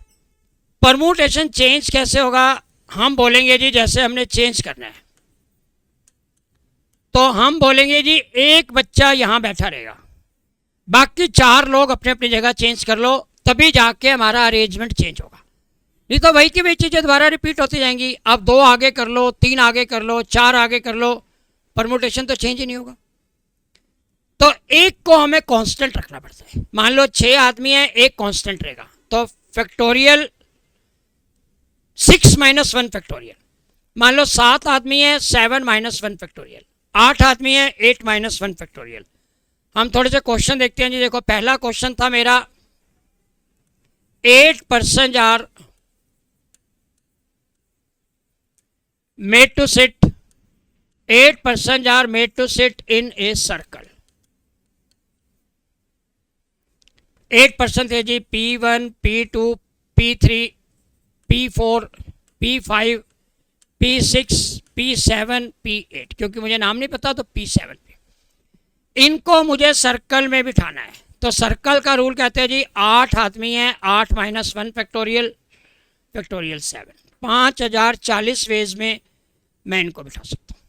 परमुटेशन चेंज कैसे होगा? हम बोलेंगे जी जैसे हमने चेंज करना है, तो हम बोलेंगे जी एक बच्चा यहां बैठा रहेगा, बाकी 4 लोग अपने अपनी जगह चेंज कर लो, तभी जाके हमारा अरेंजमेंट चेंज होगा। नहीं तो वही की वही चीज़ें दोबारा रिपीट होती जाएंगी। अब 2 आगे कर लो, 3 आगे कर लो, 4 आगे कर लो, परमुटेशन तो चेंज ही नहीं होगा। तो एक को हमें कांस्टेंट रखना पड़ता है। मान लो 6 आदमी है, एक कांस्टेंट रहेगा, तो फैक्टोरियल 6 माइनस 1 फैक्टोरियल। मान लो 7 आदमी है, 7 माइनस 1 फैक्टोरियल। 8 आदमी है, 8 माइनस 1 फैक्टोरियल। हम थोड़े से क्वेश्चन देखते हैं जी। देखो पहला क्वेश्चन था मेरा 8 person are made to sit, 8 persons are made to sit in a circle। 8 person थे जी, P1, P2, P3, P4, P5, P6, P7, P8। क्योंकि मुझे नाम नहीं पता तो P7 पे इनको मुझे सर्कल में बिठाना है। तो सर्कल का रूल कहते हैं जी 8 आदमी हैं, 8 माइनस 1 फैक्टोरियल, फैक्टोरियल 7। 5040 वेज में मैं इनको बिठा सकता हूँ।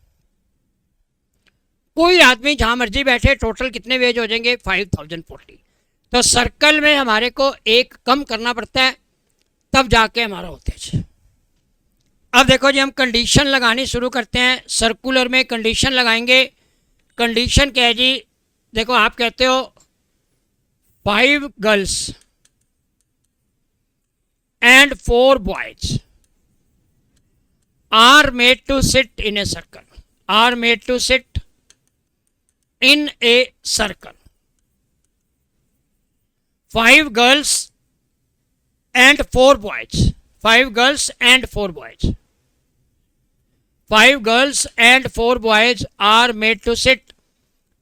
कोई आदमी जहां मर्जी बैठे, टोटल कितने वेज हो जाएंगे? 5040। तो सर्कल में हमारे को एक कम करना पड़ता है, तब जाके हमारा होता है। अब देखो जी हम कंडीशन लगानी शुरू करते हैं। सर्कुलर में कंडीशन लगाएंगे। कंडीशन क्या है जी? देखो आप कहते हो 5 girls and 4 boys are made to sit in a circle, are made to sit in a circle। 5 girls and 4 boys, 5 girls and 4 boys, 5 girls and 4 boys are made to sit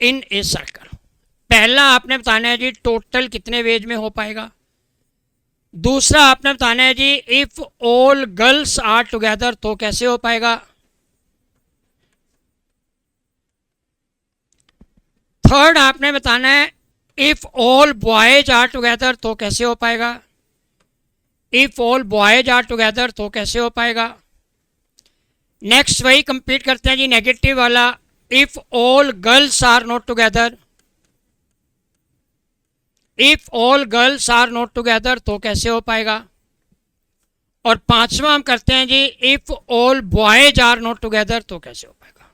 in a circle। पहला आपने बताना है जी total कितने ways में हो पाएगा। दूसरा आपने बताना है जी if all girls are together, तो कैसे हो पाएगा। थर्ड आपने बताना है if all boys are together, तो कैसे हो पाएगा। If all boys are together, तो कैसे हो पाएगा। नेक्स्ट वही कंप्लीट करते हैं जी नेगेटिव वाला, if all girls are not together, if all girls are not together, तो कैसे हो पाएगा। और पांचवा हम करते हैं जी if all boys are not together, तो कैसे हो पाएगा।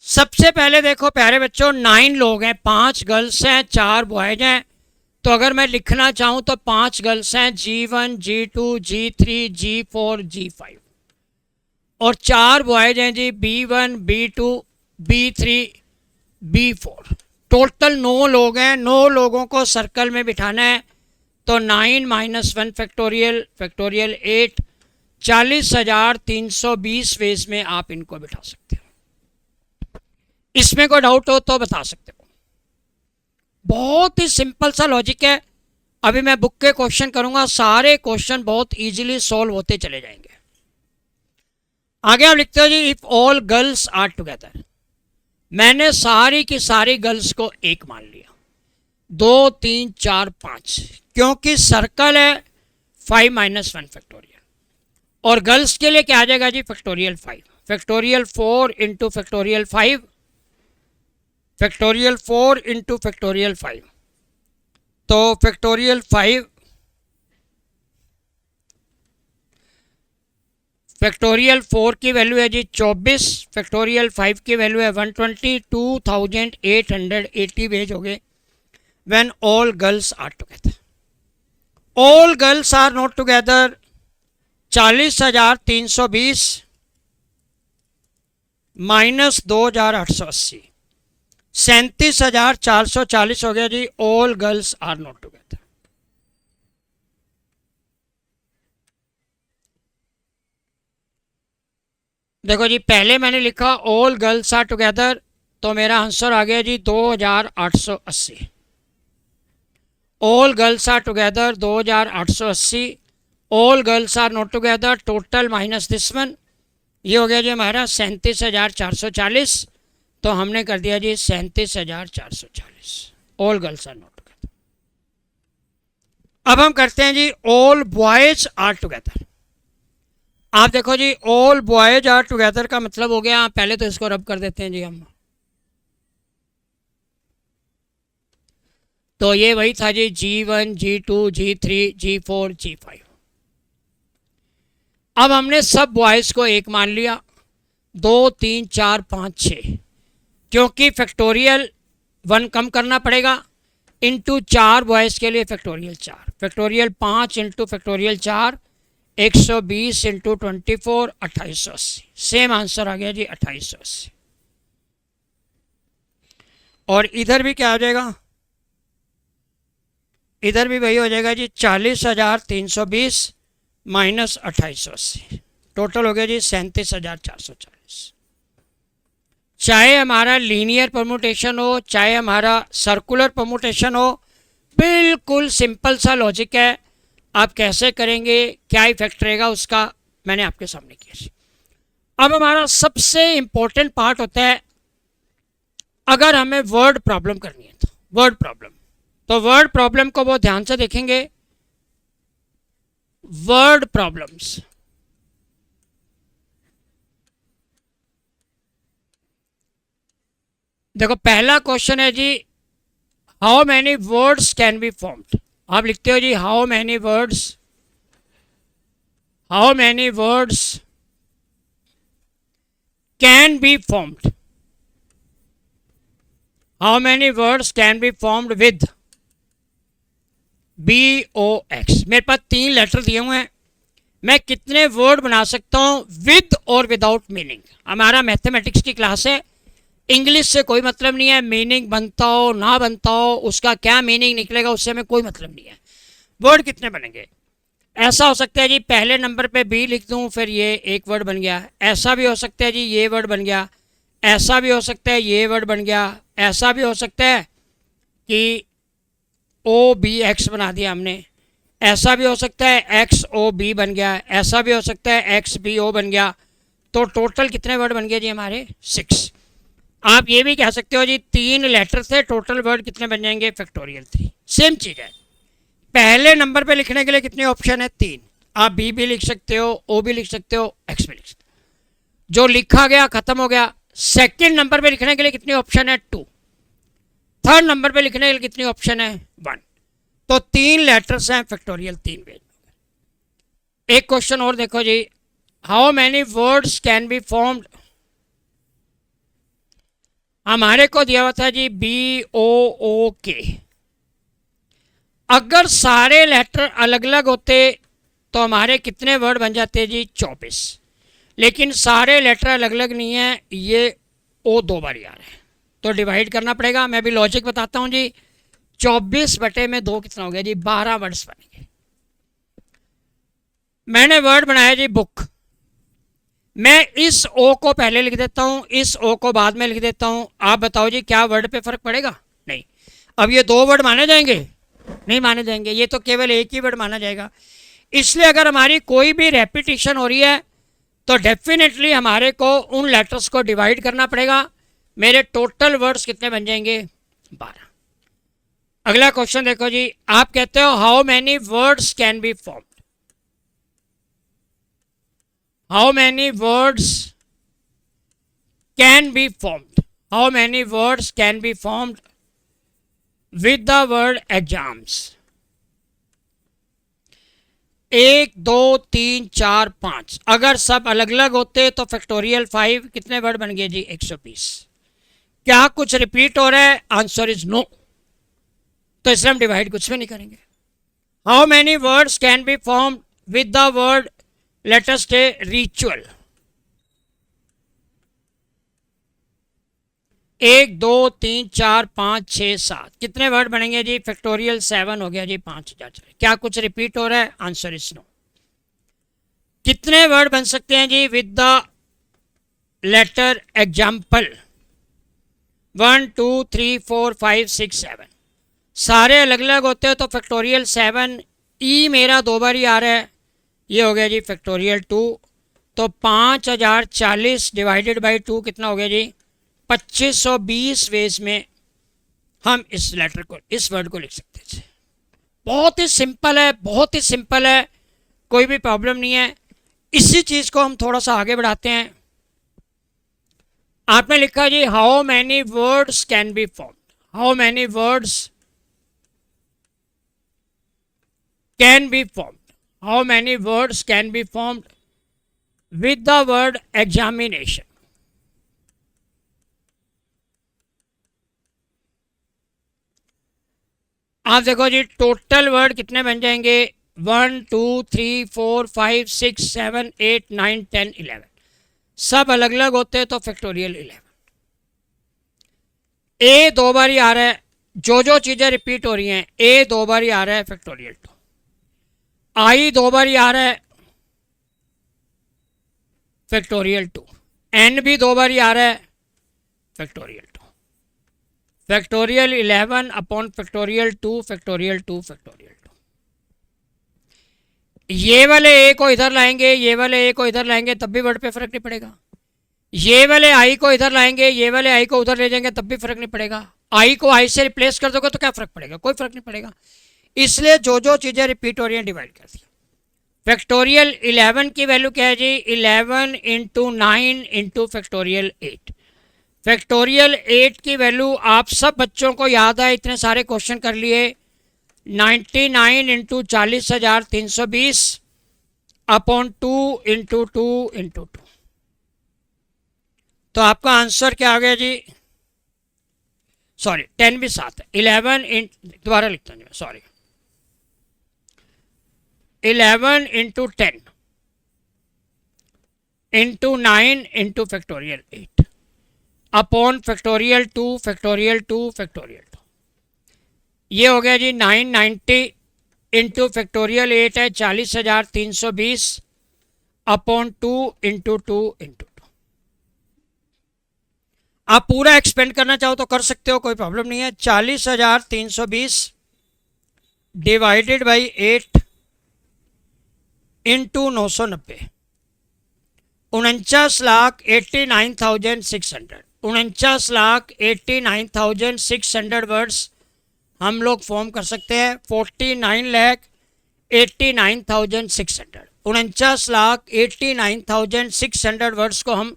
सबसे पहले देखो प्यारे बच्चों 9 लोग हैं, 5 गर्ल्स हैं, 4 बॉयज हैं। तो अगर मैं लिखना चाहूं तो 5 गर्ल्स हैं G1, G2, G3, G4, G5 और 4 बॉयज हैं जी B1, B2, B3, B4। Total 9 लोग हैं। 9 लोगों को सर्कल में बिठाना है। तो 9 माइनस 1 फैक्टोरियल, फैक्टोरियल 8, 40,320 वेज में आप इनको बिठा सकते हो। इसमें कोई डाउट हो तो बता सकते हो। बहुत ही सिंपल सा लॉजिक है। अभी मैं बुक के क्वेश्चन करूंगा, सारे क्वेश्चन बहुत इजीली सॉल्व होते चले जाएंगे। आगे आप लिखते हो जी if all girls are together. मैंने सारी की सारी गर्ल्स को एक मान लिया, 2, 3, 4, 5, क्योंकि सर्कल है 5 माइनस 1 फैक्टोरियल। और गर्ल्स के लिए क्या आ जाएगा जी, फैक्टोरियल 5, फैक्टोरियल 4 इंटू फैक्टोरियल 5, फैक्टोरियल 4 इंटू फैक्टोरियल 5, तो फैक्टोरियल 5, फैक्टोरियल 4 की वैल्यू है जी 24, फैक्टोरियल 5 की वैल्यू है 120, 2880 पेज हो गए। When all girls are together, all girls are not together 40,320 minus 2,880, 37,440 हो गया जी। All girls are not together. देखो जी, पहले मैंने लिखा ऑल गर्ल्स आर टुगेदर, तो मेरा आंसर आ गया जी 2,880। All girls are together 2,880, all girls are not together total minus this one, ये हो गया जी हमारा 37,440, तो हमने कर दिया जी 37,440। All girls are not together. अब हम करते हैं जी ऑल बॉयज आर टुगेदर। आप देखो जी, ऑल बॉयज आर टुगेदर का मतलब हो गया, पहले तो इसको रब कर देते हैं जी हम, तो ये वही था जी G1, G2, G3, G4, G5। अब हमने सब बॉयज को एक मान लिया, 2, 3, 4, 5, 6, क्योंकि फैक्टोरियल 1 कम करना पड़ेगा, इंटू 4 बॉयज़ के लिए फैक्टोरियल 4, फैक्टोरियल 5 इंटू फैक्टोरियल 4, 120 इंटू 24, 2880। सेम आंसर आ गया जी 2880। और इधर भी क्या आ जाएगा, इधर भी वही हो जाएगा जी 40,320 माइनस 2880, टोटल हो गया जी 37,440। चाहे हमारा लीनियर परमुटेशन हो, चाहे हमारा सर्कुलर परमुटेशन हो, बिल्कुल सिंपल सा लॉजिक है। आप कैसे करेंगे, क्या इफेक्ट रहेगा, उसका मैंने आपके सामने किया। अब हमारा सबसे इंपॉर्टेंट पार्ट होता है, अगर हमें वर्ड प्रॉब्लम करनी है तो वर्ड प्रॉब्लम, तो वर्ड प्रॉब्लम को बहुत ध्यान से देखेंगे। वर्ड प्रॉब्लम्स, देखो पहला क्वेश्चन है जी, how many words can be formed. आप लिखते हो जी how many words, how many words can be formed, how many words can be formed with BOX। मेरे पास 3 लेटर दिए हुए हैं, मैं कितने वर्ड बना सकता हूं विद और विदाउट मीनिंग। हमारा मैथमेटिक्स की क्लास है, इंग्लिश से कोई मतलब नहीं है, मीनिंग बनता हो ना बनता हो, उसका क्या मीनिंग निकलेगा उससे हमें कोई मतलब नहीं है। वर्ड कितने बनेंगे, ऐसा हो सकता है जी पहले नंबर पे बी लिख दूं, फिर ये एक वर्ड बन गया, ऐसा भी हो सकता है जी ये वर्ड बन गया, ऐसा भी हो सकता है ये वर्ड बन गया, ऐसा भी हो सकता है कि OBX बना दिया हमने, ऐसा भी हो सकता है XOB बन गया, ऐसा भी हो सकता है XBO बन गया। तो टोटल कितने वर्ड बन गए जी हमारे 6। आप ये भी कह सकते हो जी 3 लेटर से टोटल वर्ड कितने बन जाएंगे, फैक्टोरियल 3। सेम चीज़ है, पहले नंबर पे लिखने के लिए कितने ऑप्शन है, 3। आप B भी लिख सकते हो, O भी लिख सकते हो, X भी लिख सकते हो, जो लिखा गया खत्म हो गया। सेकंड नंबर पे लिखने के लिए कितने ऑप्शन है, 2। थर्ड नंबर पे लिखने के लिए कितने ऑप्शन है, 1। तो 3 लेटर्स हैं, फैक्टोरियल 3 पेज। एक क्वेश्चन और देखो जी, how many words can be formed. हमारे को दिया हुआ था जी BOOK। अगर सारे लेटर अलग अलग होते तो हमारे कितने वर्ड बन जाते जी, 24। लेकिन सारे लेटर अलग अलग नहीं है, ये O 2 बार आ रहे हैं, तो डिवाइड करना पड़ेगा। मैं भी लॉजिक बताता हूँ जी, 24/2 कितना हो गया जी, 12 वर्ड्स बनेंगे। मैंने वर्ड बनाया जी बुक, मैं इस O को पहले लिख देता हूँ, इस O को बाद में लिख देता हूँ। आप बताओ जी क्या वर्ड पे फर्क पड़ेगा, नहीं। अब ये 2 वर्ड माने जाएंगे, नहीं माने जाएंगे, ये तो केवल एक ही वर्ड माना जाएगा। इसलिए अगर हमारी कोई भी रेपिटेशन हो रही है तो डेफिनेटली हमारे को उन लेटर्स को डिवाइड करना पड़ेगा। मेरे टोटल वर्ड्स कितने बन जाएंगे, 12। अगला क्वेश्चन देखो जी, आप कहते हो how many words can be formed. How many words can be formed, how many words can be formed with the word exams? 1 2 3 4 5, अगर सब अलग अलग होते तो फैक्टोरियल 5 कितने वर्ड बन गए जी? 120। क्या कुछ रिपीट हो रहा है? Answer is no. तो इसलिए हम डिवाइड कुछ भी नहीं करेंगे। How many words can be form with the word, let us say ritual? 1 2 3 4 5 6 7, कितने वर्ड बनेंगे जी? फैक्टोरियल 7 हो गया जी 5000। क्या कुछ रिपीट हो रहा है? Answer is no. कितने वर्ड बन सकते हैं जी विद द लेटर एग्जाम्पल? 1 2 3 4 5 6 7, सारे अलग अलग होते हैं तो फैक्टोरियल 7, ई मेरा 2 बार ही आ रहा है, ये हो गया जी फैक्टोरियल 2। तो 5040 डिवाइडेड बाई 2 कितना हो गया जी? 2520 वेज में हम इस लेटर को, इस वर्ड को लिख सकते थे। बहुत ही सिंपल है, बहुत ही सिंपल है, कोई भी प्रॉब्लम नहीं है। इसी चीज को हम थोड़ा सा आगे बढ़ाते हैं। आपने लिखा जी how many words can be formed, how many words can be formed, how many words can be formed with the word examination? आप देखो जी टोटल वर्ड कितने बन जाएंगे? 1 2 3 4 5 6 7 8 9 10 11, सब अलग अलग होते हैं तो फैक्टोरियल 11। ए 2 बार ही आ रहा है, जो जो चीजें रिपीट हो रही हैं, ए 2 बार ही आ रहा है फैक्टोरियल 2, आई 2 बार ही आ रहा है फैक्टोरियल 2, एन भी 2 बार ही आ रहा है factorial 2, factorial 11 upon factorial 2 factorial 2 factorial 2। ये वाले ए को इधर लाएंगे, ये वाले ए को इधर लाएंगे, तब भी वर्ड पे फर्क नहीं पड़ेगा। ये वाले आई को इधर लाएंगे, ये वाले आई को उधर ले जाएंगे, तब भी फर्क नहीं पड़ेगा। आई को आई से रिप्लेस कर दोगे तो क्या फर्क पड़ेगा? कोई फर्क नहीं पड़ेगा। इसलिए जो जो चीजें रिपीट हो रही हैं डिवाइड कर दिया। फैक्टोरियल 11 की वैल्यू क्या है जी? 11 इंटू 9 इंटू फैक्टोरियल 8। फैक्टोरियल 8 की वैल्यू आप सब बच्चों को याद है, इतने सारे क्वेश्चन कर लिए। 99 इंटू 40,320 अपॉन 2 इंटू 2 इंटू 2। तो आपका आंसर क्या आ गया जी? सॉरी 10 भी साथ है। 11 दोबारा लिखता हूँ, sorry 11 into 10 into 9 into factorial 8 upon factorial 2 factorial 2 factorial 2। ये हो गया जी 990 इंटू फैक्टोरियल 8 है 40,320 अपॉन 2 इंटू 2 इंटू 2। आप पूरा एक्सपेंड करना चाहो तो कर सकते हो, कोई प्रॉब्लम नहीं है। 40,320 डिवाइडेड बाई 8 इंटू 990, 49,89,600, 49,89,600 वर्ड्स हम लोग फॉर्म कर सकते हैं। 49,89,600, 49,89,600 वर्ड्स को हम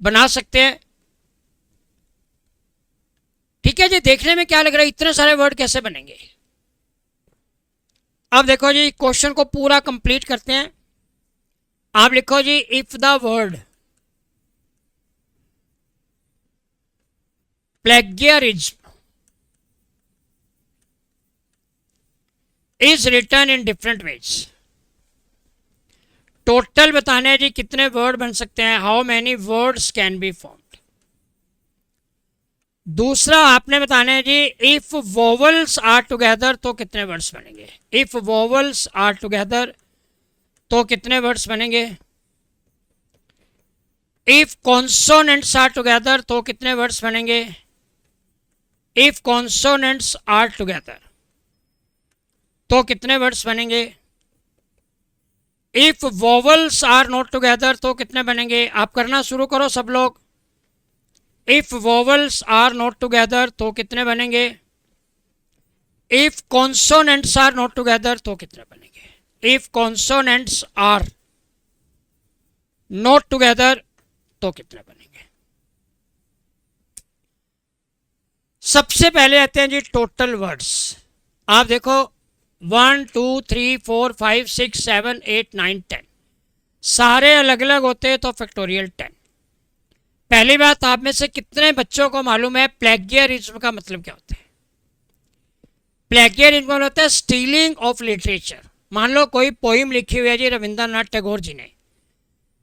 बना सकते हैं। ठीक है जी, देखने में क्या लग रहा है, इतने सारे वर्ड कैसे बनेंगे? अब देखो जी क्वेश्चन को पूरा कंप्लीट करते हैं। आप लिखो जी if the word plagiarism is written in different ways. Total बताने जी कितने वर्ड बन सकते हैं, how many words can be formed. दूसरा आपने बताना है जी इफ वोवल्स आर टुगेदर तो कितने वर्ड्स बनेंगे, इफ वोवल्स आर टुगेदर तो कितने वर्ड्स बनेंगे, इफ कॉन्सोनेंट्स आर टुगेदर तो कितने वर्ड्स बनेंगे, इफ कॉन्सोनेंट्स आर टुगेदर तो कितने वर्ड्स बनेंगे, if vowels are not together तो कितने बनेंगे। आप करना शुरू करो सब लोग। If vowels are not together तो कितने बनेंगे, if consonants are not together तो कितने बनेंगे, if consonants are not together तो कितने बनेंगे? सबसे पहले आते हैं जी टोटल वर्ड्स। आप देखो 1 2 3 4 5 6 7 8 9 10 सारे अलग अलग होते हैं तो फैक्टोरियल 10। पहली बात, आप में से कितने बच्चों को मालूम है प्लेगियरिज्म का मतलब क्या होता है? प्लेगियरिज्म होता है स्टीलिंग ऑफ लिटरेचर। मान लो कोई पोइम लिखी हुई है जी रविंद्रनाथ टैगोर जी ने,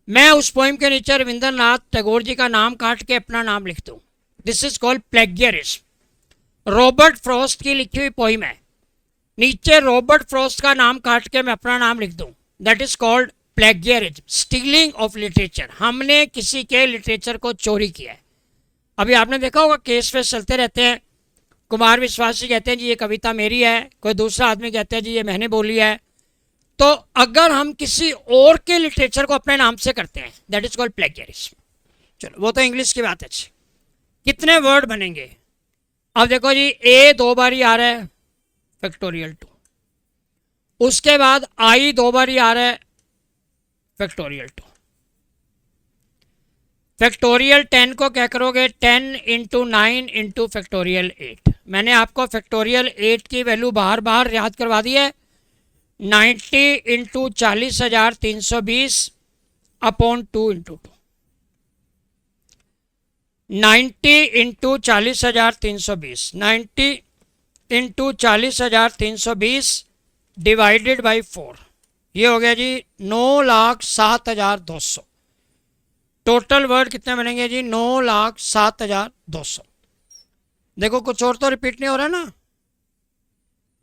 मैं उस पोइम के नीचे रविंद्रनाथ टैगोर जी का नाम काट के अपना नाम लिख दूं, this is called plagiarism. Robert Frost की लिखी हुई पोइम है, नीचे रॉबर्ट फ्रॉस्ट का नाम काट के मैं अपना नाम लिख दूं, that is called plagiarism, stealing of literature. हमने किसी के लिटरेचर को चोरी किया है। अभी आपने देखा होगा केस वेस चलते रहते हैं, कुमार विश्वास जी कहते हैं जी ये कविता मेरी है, कोई दूसरा आदमी कहते हैं जी ये मैंने बोली है। तो अगर हम किसी और के लिटरेचर को अपने नाम से करते हैं दैट इज कॉल्ड प्लेगियरिज्म। चलो वो तो इंग्लिश की बात है। कितने वर्ड बनेंगे? अब देखो जी ए 2 बारी आ रहा है फैक्टोरियल 2, उसके बाद आई 2 बारी आ रहा है फैक्टोरियल 2। फैक्टोरियल 10 को क्या करोगे? 10 इंटू 9 इंटू फैक्टोरियल 8। मैंने आपको फैक्टोरियल 8 की वैल्यू बाहर बाहर याद करवा दी है। 90 into 40,320 upon 2 into 2। 90 into 40,320, 90 into 40,320 divided by 4, ये हो गया जी 9,07,200। टोटल वर्ड कितने बनेंगे जी? 9,07,200। देखो कुछ और तो रिपीट नहीं हो रहा ना।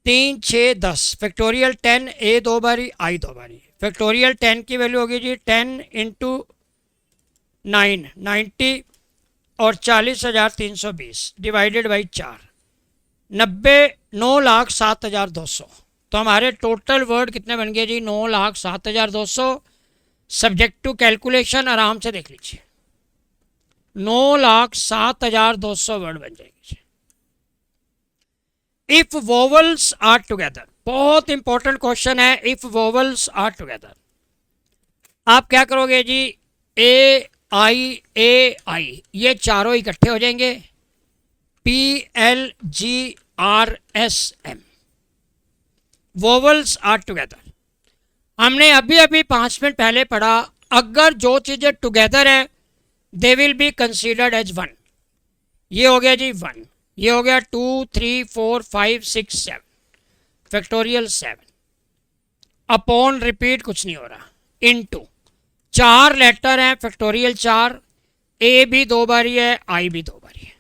3 6 10 फैक्टोरियल 10 ए 2 बारी आई 2 बारी। फैक्टोरियल 10 की वैल्यू होगी जी 10 इंटू 9 90 और 40,320 डिवाइडेड बाई 4 9,07,200। तो हमारे टोटल वर्ड कितने बन गए जी? 9,07,200। सब्जेक्ट टू कैलकुलेशन आराम से देख लीजिए, 9,07,200 वर्ड बन जाएंगे। इफ वोवल्स आर टुगेदर, बहुत इंपॉर्टेंट क्वेश्चन है। इफ वोवल्स आर टुगेदर आप क्या करोगे जी? ए आई ये चारों इकट्ठे हो जाएंगे, PLGRSM, वोवल्स आर टुगेदर। हमने अभी अभी 5 मिनट पहले पढ़ा, अगर जो चीज़ें टुगेदर है they will be considered as 1। ये हो गया जी 1, ये हो गया 2 3 4 5 6 7 फैक्टोरियल 7 अपॉन रिपीट कुछ नहीं हो रहा, इनटू 4 लेटर हैं फैक्टोरियल 4, ए भी 2 बारी है आई भी 2 बारी है।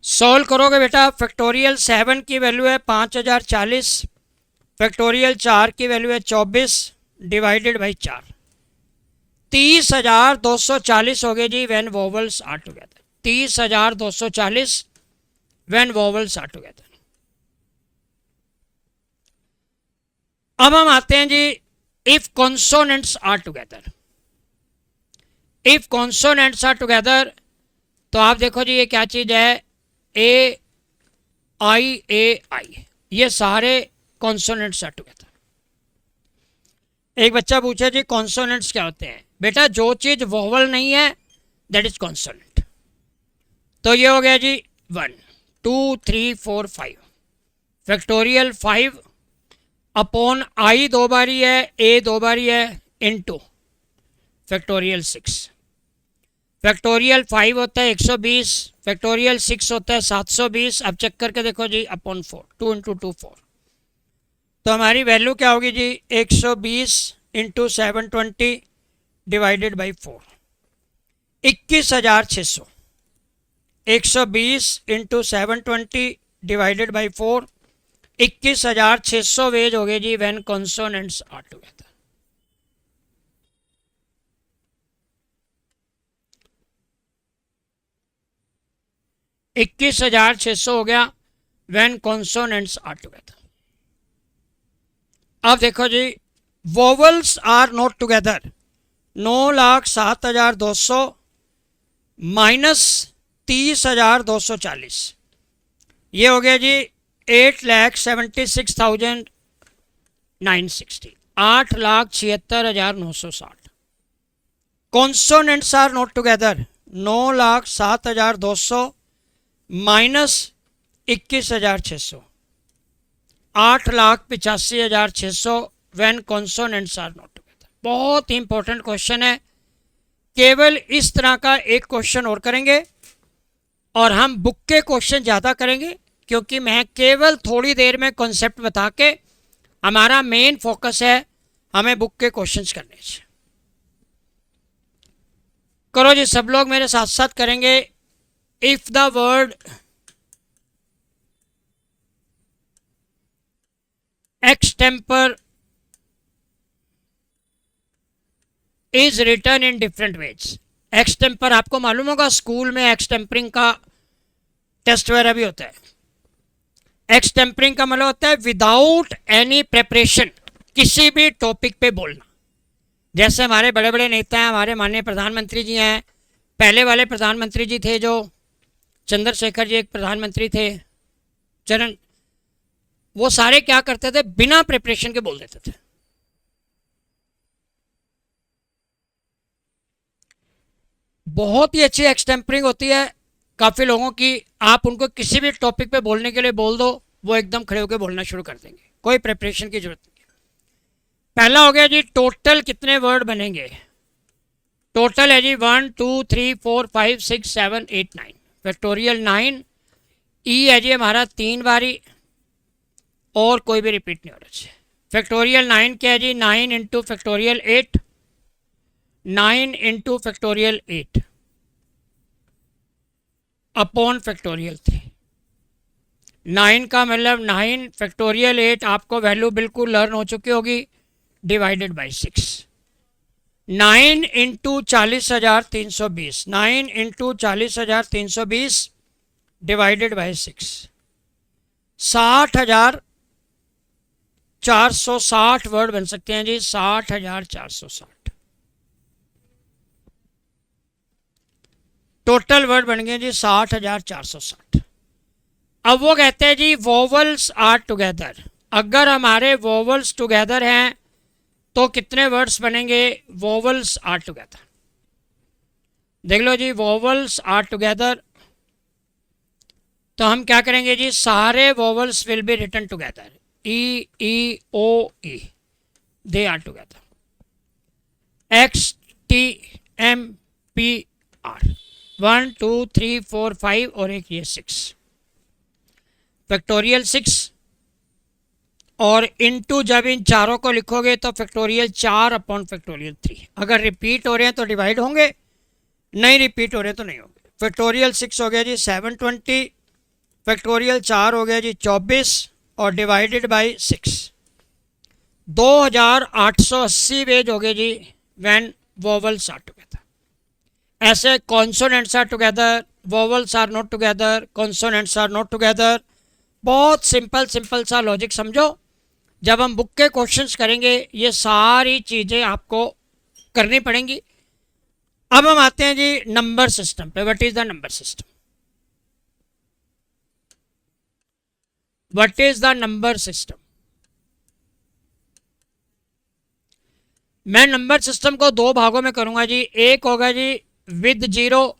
सॉल्व करोगे बेटा, फैक्टोरियल 7 की वैल्यू है 5040, फैक्टोरियल 4 की वैल्यू है 24 डिवाइडेड बाई 4, 30,240 हो गए जी when vowels are together. 30,240 when vowels are together. अब हम आते हैं जी if consonants are together. If consonants are together तो आप देखो जी ये क्या चीज है? ए आई ये सारे कॉन्सोनेंट्स आर टुगेदर। एक बच्चा पूछे जी कॉन्सोनेंट्स क्या होते हैं? बेटा जो चीज वोवल नहीं है दैट इज कॉन्सोनेंट। तो ये हो गया जी 1 2 3 4 5 फैक्टोरियल 5 अपॉन आई 2 बारी है ए 2 बारी है इनटू फैक्टोरियल 6। फैक्टोरियल 5 होता है 120, फैक्टोरियल 6 होता है 720। अब चेक करके देखो जी अपॉन 4, 2 इंटू 2 4। तो हमारी वैल्यू क्या होगी जी? 120 into 720 divided by 4, 21,600। 120 into 720 divided by 4, 21,600 ways हो गए जी व्हेन कॉन्सोनेंट्स आर टुगेदर। 21,600 हो गया व्हेन कॉन्सोनेंट्स आर टुगेदर। अब देखो जी vowels are not together, 9,07,200 minus 30,240, ये हो गया जी 8,76,960, 8,76,960। Consonants are not together 9,07,200 minus 21,600 8,85,600 when consonants are not together. बहुत ही इंपॉर्टेंट क्वेश्चन है। केवल इस तरह का एक क्वेश्चन और करेंगे और हम बुक के क्वेश्चन ज़्यादा करेंगे, क्योंकि मैं केवल थोड़ी देर में कॉन्सेप्ट बता के, हमारा मेन फोकस है हमें बुक के क्वेश्चंस करने से। करो जी, सब लोग मेरे साथ साथ करेंगे। If the word extempore is written in different ways. Extempore आपको मालूम होगा, स्कूल में एक्सटेम्परिंग का टेस्ट वगैरह भी होता है। एक्सटेम्परिंग का मतलब होता है विदाउट एनी प्रिपरेशन किसी भी टॉपिक पे बोलना। जैसे हमारे बड़े बड़े नेता हैं, हमारे माननीय प्रधानमंत्री जी हैं, पहले वाले प्रधानमंत्री जी थे जो चंद्रशेखर जी एक प्रधानमंत्री थे, चरण, वो सारे क्या करते थे, बिना प्रिपरेशन के बोल देते थे। बहुत ही अच्छी एक्सटेम्परिंग होती है काफ़ी लोगों की। आप उनको किसी भी टॉपिक पे बोलने के लिए बोल दो, वो एकदम खड़े होकर बोलना शुरू कर देंगे, कोई प्रिपरेशन की जरूरत नहीं। पहला हो गया जी, टोटल कितने वर्ड बनेंगे। टोटल है जी 1 2 3 4 5 6 7 8 9, फैक्टोरियल 9। ई है जी हमारा 3 बारी और कोई भी रिपीट नहीं हो रहा। फैक्टोरियल 9 क्या है जी, 9 into factorial 8, 9 into factorial 8 upon factorial 3। 9 का मतलब 9 फैक्टोरियल 8, आपको वैल्यू बिल्कुल लर्न हो चुकी होगी, divided by 6। 9 into 40,320, 9 into 40,320 divided by 6, 60,460 word बन सकते हैं जी, 60,460 टोटल वर्ड बन गए जी, 60,460। अब वो कहते हैं जी वोवल्स आर टुगेदर। अगर हमारे वोवल्स टुगेदर हैं तो कितने वर्ड्स बनेंगे, वोवल्स आर टुगेदर। देख लो जी, वोवल्स आर टुगेदर, तो हम क्या करेंगे जी, सारे vowels will be written together, E E O E, they are together, X T M P R, 1 2 3 4 5 और एक ये 6, फैक्टोरियल 6 और इनटू जब इन चारों को लिखोगे तो फैक्टोरियल 4 अपॉन फैक्टोरियल 3। अगर रिपीट हो रहे हैं तो डिवाइड होंगे, नहीं रिपीट हो रहे तो नहीं होंगे। फैक्टोरियल 6 हो गया जी 720, फैक्टोरियल 4 हो गया जी 24 और डिवाइडेड बाई 6, 2880 वेज हो गए जी व्हेन वोवल्स आर टुगेदर। ऐसे consonants are together, vowels are not together, consonants are not together. बहुत सिंपल सिंपल सा लॉजिक समझो। जब हम बुक के क्वेश्चंस करेंगे ये सारी चीज़ें आपको करनी पड़ेंगी। अब हम आते हैं जी नंबर सिस्टम पे। What is the number system, what is the number system. मैं नंबर सिस्टम को 2 भागों में करूंगा जी। एक होगा जी विद जीरो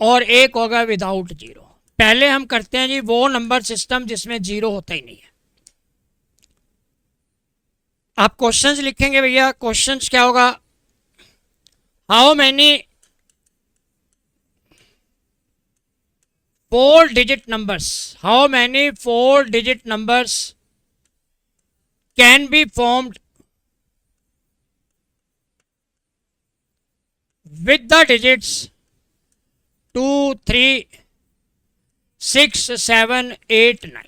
और एक होगा विदाउट जीरो। पहले हम करते हैं जी वो नंबर सिस्टम जिसमें जीरो होता ही नहीं है। आप क्वेश्चंस लिखेंगे भैया, क्वेश्चंस क्या होगा, how many 4 digit numbers, how many 4 digit numbers can be formed with the digits 2 3 6 7 8 9।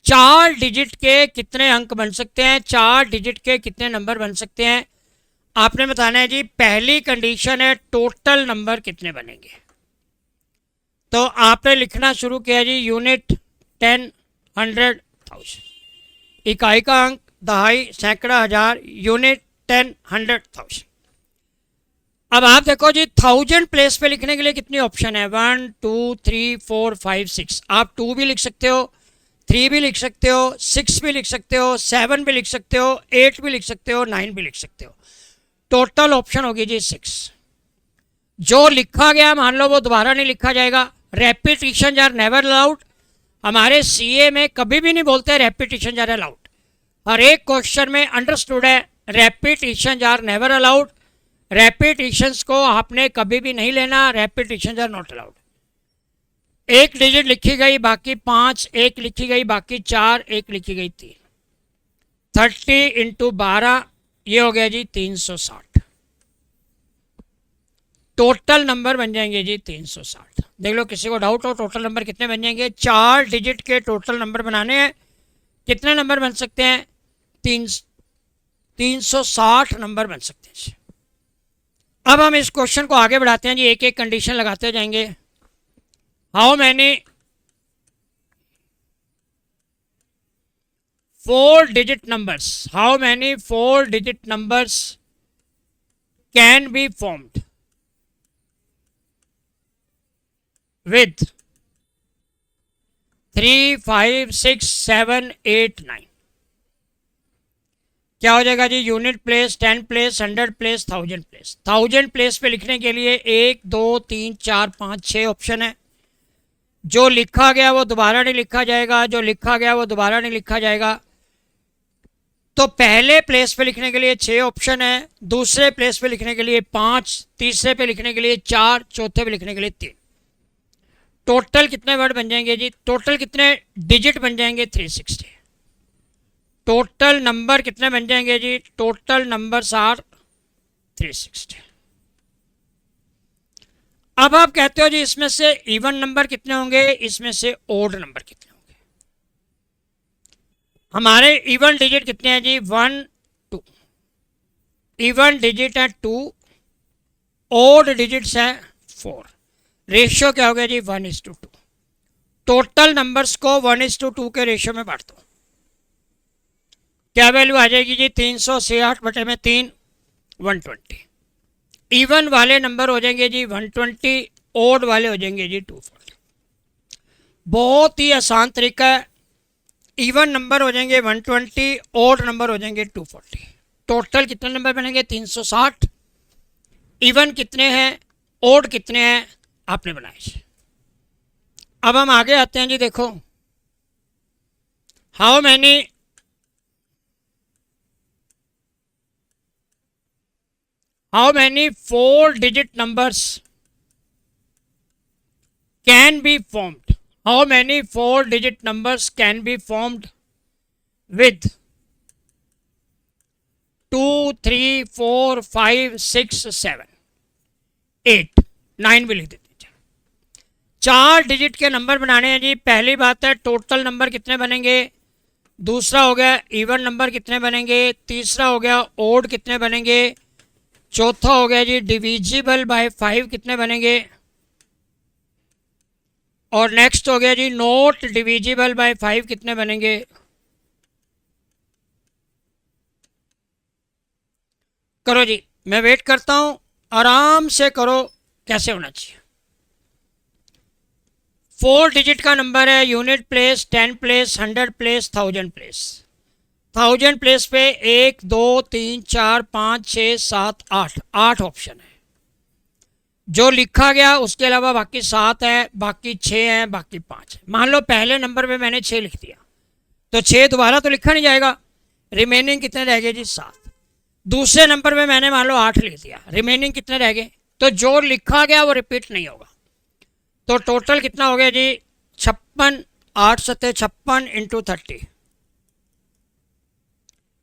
4 digit के कितने अंक बन सकते हैं, 4 डिजिट के कितने नंबर बन सकते हैं, आपने बताना है जी। पहली कंडीशन है टोटल नंबर कितने बनेंगे। तो आपने लिखना शुरू किया जी यूनिट 10 100 1000, इकाई का अंक, दहाई, सैकड़ा, हजार, यूनिट 10 100 1000। अब आप देखो जी 1000 प्लेस पे लिखने के लिए कितनी ऑप्शन है, 1 2 3 4 5 6। आप 2 भी लिख सकते हो, 3 भी लिख सकते हो, 6 भी लिख सकते हो, 7 भी लिख सकते हो, 8 भी लिख सकते हो, 9 भी लिख सकते हो। टोटल ऑप्शन होगी जी 6। जो लिखा गया मान लो वो दोबारा नहीं लिखा जाएगा। Repetition are never allowed. हमारे सीए में कभी भी नहीं बोलते रेपिटेशन आर अलाउड। हर एक क्वेश्चन में अंडरस्टूड है repetition are never allowed. Repetitions को आपने कभी भी नहीं लेना। Repetition are not allowed. एक डिजिट लिखी गई बाकी 5, एक लिखी गई बाकी 4, एक लिखी गई 3। 30 इंटू 12 ये हो गया जी 360। टोटल नंबर बन जाएंगे जी 360। देख लो किसी को डाउट हो टोटल नंबर कितने बन जाएंगे। 4 डिजिट के टोटल नंबर बनाने हैं। कितने नंबर बन सकते हैं? 360 नंबर बन सकते हैं। अब हम इस क्वेश्चन को आगे बढ़ाते हैं जी। एक एक कंडीशन लगाते जाएंगे। How many 4 digit numbers, how many 4 digit numbers can be formed with 3, 5, 6, 7, 8, 9? क्या हो जाएगा जी? Unit place, 10 place, 100 place, 1000 place. 1000 place पे लिखने के लिए 1, 2, 3, 4, 5, 6 ऑप्शन है। जो लिखा गया वो दोबारा नहीं लिखा जाएगा। जो लिखा गया वो दोबारा नहीं लिखा जाएगा। तो पहले प्लेस पे लिखने के लिए 6 ऑप्शन है, दूसरे प्लेस पे लिखने के लिए 5, तीसरे पे लिखने के लिए 4, चौथे पे लिखने के लिए 3। टोटल कितने वर्ड बन जाएंगे जी? टोटल कितने डिजिट बन जाएंगे? 360। टोटल नंबर कितने बन जाएंगे जी? Total numbers are 360। अब आप कहते हो जी इसमें से इवन नंबर कितने होंगे, इसमें से ओड नंबर कितने? हमारे इवन डिजिट कितने हैं जी? 1, 2। इवन डिजिट है 2, ओड डिजिट्स हैं 4। रेशियो क्या हो गया जी? 1:2। टोटल नंबर्स को 1:2 के रेशियो में बांट दो। क्या वैल्यू आ जाएगी जी? 368 बटे में 3, 120। इवन वाले नंबर हो जाएंगे जी 120, ओड वाले हो जाएंगे जी 240। बहुत ही आसान तरीका है। इवन नंबर हो जाएंगे 120, ओड नंबर हो जाएंगे 240। टोटल कितने नंबर बनेंगे? 360। इवन कितने हैं, ओड कितने हैं, आपने बनाए। अब हम आगे आते हैं जी। देखो how many 4 digit numbers can be formed? How many 4 digit numbers can be formed with 2, 3, 4, 5, 6, 7, 8, 9 भी लिख देते हैं। 4 डिजिट के नंबर बनाने हैं जी। पहली बात है टोटल नंबर कितने बनेंगे, दूसरा हो गया इवन नंबर कितने बनेंगे, तीसरा हो गया ओड कितने बनेंगे, चौथा हो गया जी डिविजिबल बाय 5 कितने बनेंगे, और नेक्स्ट हो गया जी नॉट डिविजिबल बाय 5 कितने बनेंगे। करो जी, मैं वेट करता हूं, आराम से करो कैसे होना चाहिए। 4 डिजिट का नंबर है, unit place, 10 place, 100 place, 1000 place. 1000 place पे 1, 2, 3, 4, 5, 6, 7, 8 ऑप्शन है। जो लिखा गया उसके अलावा बाकी 7 है, बाकी 6 है, बाकी 5 है। मान लो पहले नंबर पे मैंने 6 लिख दिया तो 6 दोबारा तो लिखा नहीं जाएगा, रिमेनिंग कितने रह गए जी 7। दूसरे नंबर पे मैंने मान लो 8 लिख दिया, रिमेनिंग कितने रह गए, तो जो लिखा गया वो रिपीट नहीं होगा। तो टोटल कितना हो गया जी 56, 8 सत्ते 56 इंटू 30,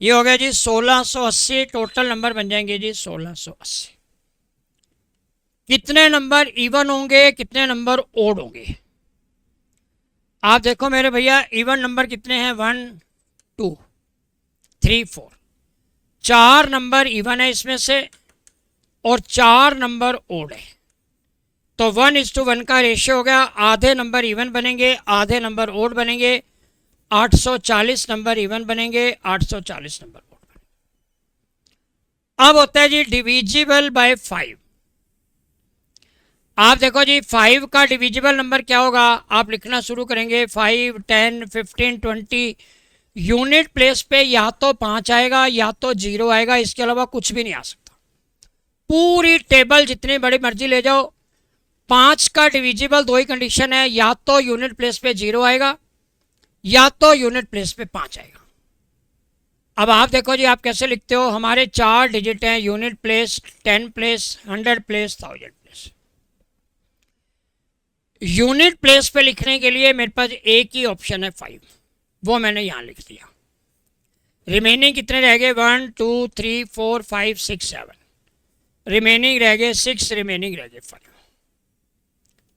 ये हो गया जी 1680। टोटल नंबर बन जाएंगे जी 1680। कितने नंबर इवन होंगे, कितने नंबर ओड होंगे, आप देखो मेरे भैया। इवन नंबर कितने हैं 1, 2, 3, 4। 4 नंबर इवन है इसमें से और 4 नंबर ओड है। तो 1:1 का रेशियो हो गया। आधे नंबर इवन बनेंगे, आधे नंबर ओड बनेंगे। 840 नंबर इवन बनेंगे, 840 नंबर ओड बनेंगे। अब होता है जी डिविजिबल बाय 5। आप देखो जी 5 का डिविजिबल नंबर क्या होगा, आप लिखना शुरू करेंगे 5, 10, 15, 20। यूनिट प्लेस पे या तो 5 आएगा या तो 0 आएगा, इसके अलावा कुछ भी नहीं आ सकता। पूरी टेबल जितनी बड़ी मर्जी ले जाओ, 5 का डिविजिबल दो ही कंडीशन है, या तो यूनिट प्लेस पे 0 आएगा या तो यूनिट प्लेस पे 5 आएगा। अब आप देखो जी, आप कैसे लिखते हो, हमारे 4 डिजिट हैं, unit place, 10 place, 100 place, 1000 place. Unit place पे लिखने के लिए मेरे पास एक ही ऑप्शन है 5, वो मैंने यहाँ लिख दिया। रिमेनिंग कितने रह गए, 1 2 3 4 5 6 7, रिमेनिंग रह गए 6, रिमेनिंग रह गए 5।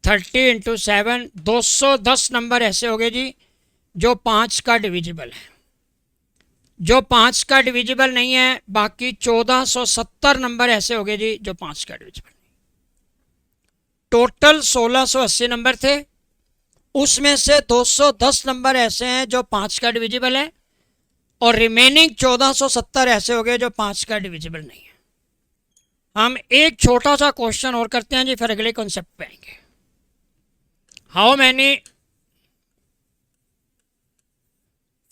30 इंटू 7, 210 नंबर ऐसे हो गए जी जो 5 का डिविजिबल है। जो 5 का डिविजिबल नहीं है, बाकी 1470 नंबर ऐसे हो गए जी जो 5 का डिविजिबल नहीं। टोटल 1680 नंबर थे, उसमें से 210 नंबर ऐसे हैं जो 5 का डिविजिबल है और रिमेनिंग 1470 ऐसे हो गए जो 5 का डिविजिबल नहीं है। हम एक छोटा सा क्वेश्चन और करते हैं जी, फिर अगले कॉन्सेप्ट पे आएंगे। How many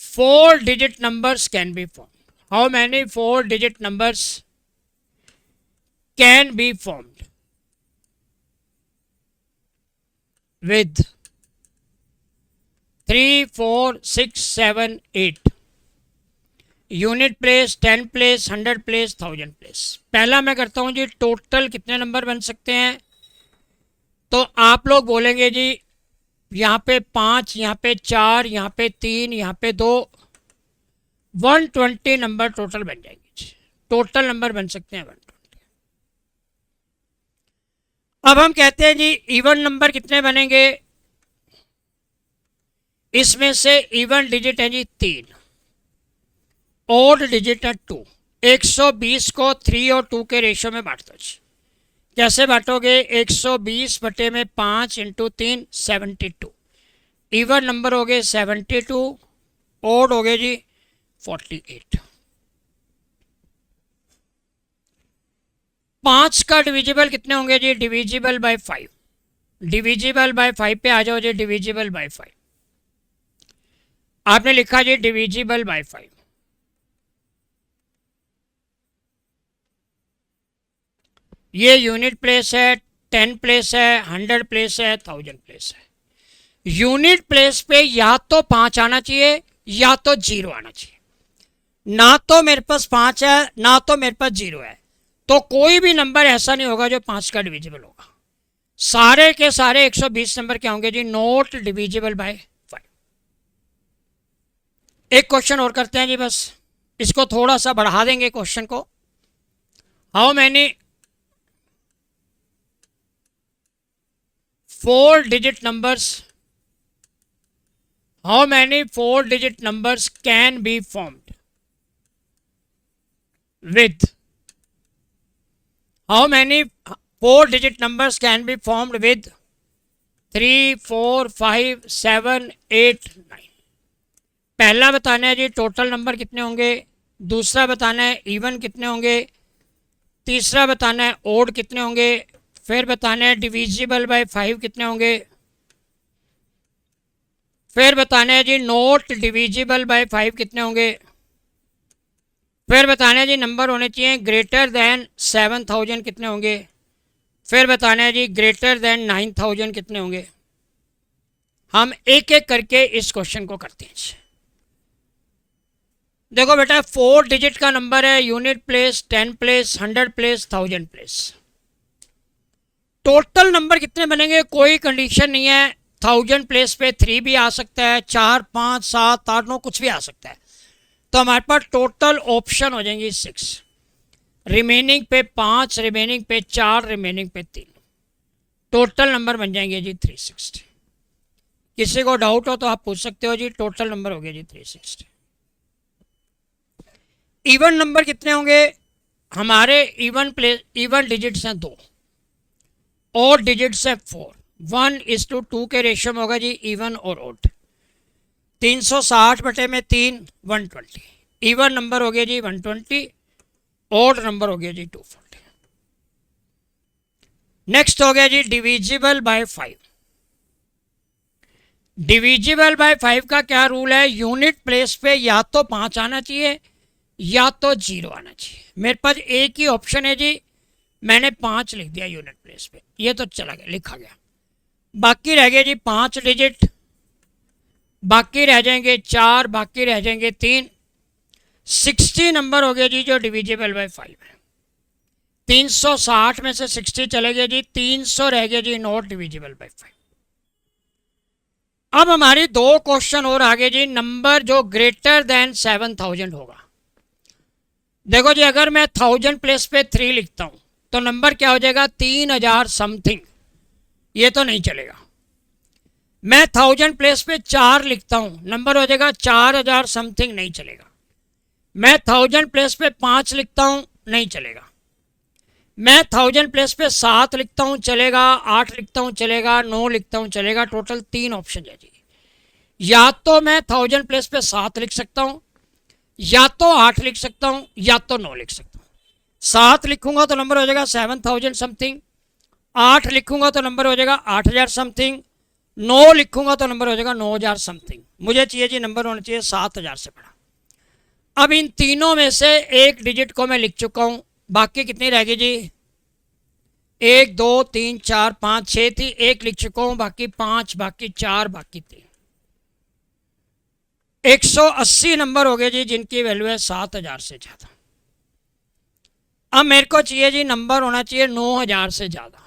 4 digit numbers can be formed? How many 4 digit numbers can be formed with 3 4 6 7 8 unit place, 10 place, 100 place, 1000 place. पहला मैं करता हूं जी, टोटल कितने नंबर बन सकते हैं। तो आप लोग बोलेंगे जी यहाँ पे 5, यहाँ पे 4, यहाँ पे 3, यहाँ पे 2, 120 नंबर टोटल बन जाएंगे। टोटल नंबर बन सकते हैं 120। अब हम कहते हैं जी इवन नंबर कितने बनेंगे। इसमें से इवन डिजिट है जी 3, ऑड डिजिट है 2। 120 को 3 और 2 के रेशियो में बांट दो जी। कैसे बांटोगे, 120 बटे में 5 इंटू 3, 72। इवन नंबर हो गए 72, ऑड हो गए जी 48। 5 का डिविजिबल कितने होंगे जी, डिविजिबल बाय 5। डिविजिबल बाय 5 पे आ जाओ जी, डिविजिबल बाय 5। आपने लिखा जी डिविजिबल बाय 5। ये यूनिट प्लेस है, 10 प्लेस है, 100 प्लेस है, 1000 प्लेस है। यूनिट प्लेस पे या तो 5 आना चाहिए या तो 0 आना चाहिए। ना तो मेरे पास 5 है ना तो मेरे पास 0 है, तो कोई भी नंबर ऐसा नहीं होगा जो 5 का डिविजिबल होगा। सारे के सारे 120 नंबर क्या होंगे जी, नॉट डिविजिबल बाय 5। एक क्वेश्चन और करते हैं जी, बस इसको थोड़ा सा बढ़ा देंगे क्वेश्चन को। How many 4 digit numbers, how many 4 digit numbers can be formed with, how many 4 digit numbers can be formed with 3 4 5 7 8 9। पहला बताना है जी टोटल नंबर कितने होंगे, दूसरा बताना है इवन कितने होंगे, तीसरा बताना है ओड कितने होंगे, फिर बताना है डिविजिबल बाय 5 कितने होंगे, फिर बताना है जी नॉट डिविजिबल बाय 5 कितने होंगे, फिर बताना है जी नंबर होने चाहिए ग्रेटर देन 7000 कितने होंगे, फिर बताना है जी ग्रेटर देन 9000 कितने होंगे। हम एक एक करके इस क्वेश्चन को करते हैं। देखो बेटा, 4 डिजिट का नंबर है, unit place, 10 place, 100 place, 1000 place. Total number कितने बनेंगे, कोई कंडीशन नहीं है। 1000 प्लेस पे 3 भी आ सकता है, 4 5 7 8 9 कुछ भी आ सकता है। तो हमारे पास टोटल ऑप्शन हो जाएंगे 6, रिमेनिंग पे 5, रिमेनिंग पे 4, रिमेनिंग पे 3। टोटल नंबर बन जाएंगे जी 360। किसी को डाउट हो तो आप पूछ सकते हो जी। टोटल नंबर हो गया जी 360। इवन नंबर कितने होंगे, हमारे इवन डिजिट्स हैं 2 और डिजिट्स है 4। 1:2 के रेशियो में होगा जी इवन और ओड। 360 बटे में 3, 120। इवन नंबर हो गया जी 120, ओड नंबर हो गया जी 240। नेक्स्ट हो गया जी डिविजिबल बाय 5। डिविजिबल बाय 5 का क्या रूल है, यूनिट प्लेस पे या तो 5 आना चाहिए या तो 0 आना चाहिए। मेरे पास एक ही ऑप्शन है जी, मैंने 5 लिख दिया यूनिट प्लेस पे, ये तो चला गया, लिखा गया। बाकी रह गए जी 5 डिजिट, बाकी रह जाएंगे 4, बाकी रह जाएंगे 3। 60 नंबर हो गया जी जो डिविजिबल बाय 5 है। 360 में से 60 चले गए जी, 300 रह गया जी नॉट डिविजिबल बाय 5। अब हमारी 2 क्वेश्चन और आगे जी, नंबर जो ग्रेटर देन 7000 होगा। देखो जी, अगर मैं 1000 प्लेस पे 3 लिखता हूं तो नंबर क्या हो जाएगा, 3000 समथिंग, ये तो नहीं चलेगा। मैं 1000 प्लेस पे 4 लिखता हूं, नंबर हो जाएगा 4000 समथिंग, नहीं चलेगा। मैं 1000 प्लेस पे 5 लिखता हूं, नहीं चलेगा। मैं 1000 प्लेस पे 7 लिखता हूं, चलेगा। 8 लिखता हूं, चलेगा। 9 लिखता हूं, चलेगा। टोटल 3 ऑप्शन है जी। या तो मैं 1000 प्लेस पे 7 लिख सकता हूं, या तो 8 लिख सकता हूं, या तो 9 लिख सकता हूं। 7 लिखूंगा तो नंबर हो जाएगा 7000 समथिंग, 8 लिखूंगा तो नंबर हो जाएगा 8000 समथिंग, 9 लिखूंगा तो नंबर हो जाएगा 9000 समथिंग। मुझे चाहिए जी नंबर होना चाहिए 7000 से बड़ा। अब इन तीनों में से एक डिजिट को मैं लिख चुका हूं, बाकी कितनी रहेगी जी, 1 2 3 4 5 6 थी, 1 लिख चुका हूं, बाकी 5, बाकी 4, बाकी 3। 180 नंबर हो गए जी जिनकी वैल्यू है 7000 से ज़्यादा। अब मेरे को चाहिए जी नंबर होना चाहिए 9000 से ज़्यादा।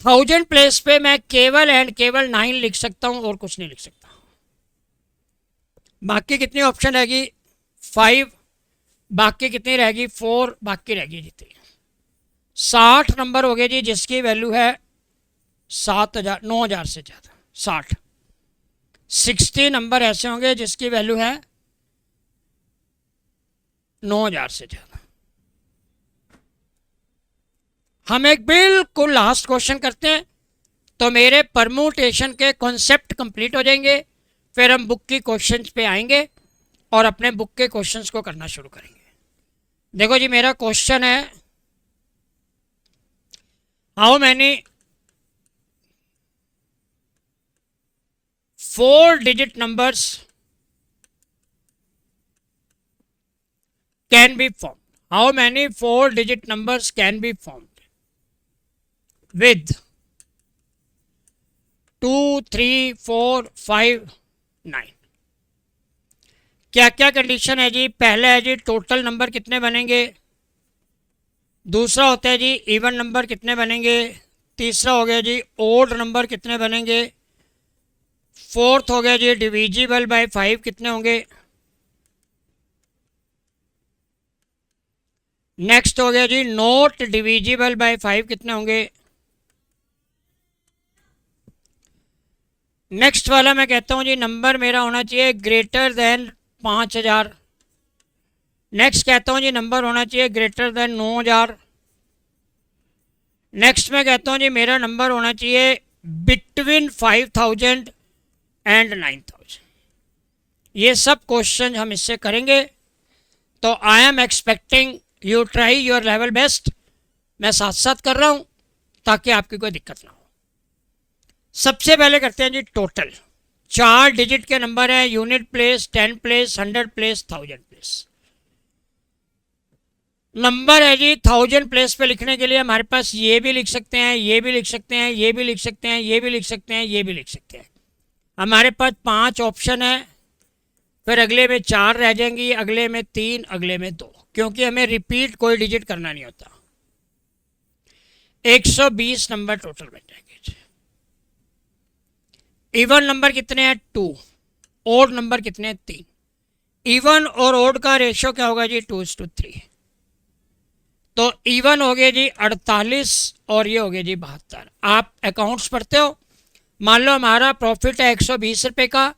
1000 प्लेस पे मैं केवल एंड केवल 9 लिख सकता हूं और कुछ नहीं लिख सकता। बाकी कितनी ऑप्शन रहेगी, 5, बाकी कितनी रहेगी 4, बाकी रहेगी जी 3। 60 नंबर हो गए जी जिसकी वैल्यू है 7000, 9000 से ज़्यादा 60। 60 नंबर ऐसे होंगे जिसकी वैल्यू है 9000 से ज़्यादा। हम एक बिल्कुल लास्ट क्वेश्चन करते हैं तो मेरे परम्यूटेशन के कॉन्सेप्ट कंप्लीट हो जाएंगे। फिर हम बुक की क्वेश्चंस पे आएंगे और अपने बुक के क्वेश्चंस को करना शुरू करेंगे। देखो जी, मेरा क्वेश्चन है, how many 4 digit numbers can be form, how many 4 digit numbers can be formed with 2 3 4 5 9। क्या क्या कंडीशन है जी, पहला है जी टोटल नंबर कितने बनेंगे, दूसरा होता है जी इवन नंबर कितने बनेंगे, तीसरा हो गया जी ओड नंबर कितने बनेंगे, फोर्थ हो गया जी डिविजिबल बाय 5 कितने होंगे, नेक्स्ट हो गया जी नॉट डिविजिबल बाय 5 कितने होंगे, नेक्स्ट वाला मैं कहता हूं जी नंबर मेरा होना चाहिए ग्रेटर देन 5000। नेक्स्ट कहता हूं जी नंबर होना चाहिए ग्रेटर देन 9000। नेक्स्ट मैं कहता हूं जी मेरा नंबर होना चाहिए बिटवीन 5000 एंड 9000। ये सब क्वेश्चन हम इससे करेंगे। तो I am expecting you try your level best. मैं साथ साथ कर रहा हूं ताकि आपकी कोई दिक्कत ना हो। सबसे पहले करते हैं जी टोटल। 4 डिजिट के नंबर हैं, unit place, 10 place, 100 place, 1000 place. Number है जी 1000 प्लेस पे लिखने के लिए हमारे पास ये भी लिख सकते हैं, ये भी लिख सकते हैं, ये भी लिख सकते हैं, ये भी लिख सकते हैं, ये भी लिख सकते हैं। हमारे पास 5 ऑप्शन है, फिर अगले में 4 रह जाएंगी, अगले में 3, अगले में 2, क्योंकि हमें रिपीट कोई डिजिट करना नहीं होता। 120 नंबर टोटल बन जाएंगे। इवन नंबर कितने हैं 2, ओड नंबर कितने हैं 3। इवन और ओड का रेशियो क्या होगा जी 2:3। तो इवन हो गए जी 48 और ये हो गए जी 72। आप अकाउंट्स पढ़ते हो, मान लो हमारा प्रॉफिट है 120 रुपये का,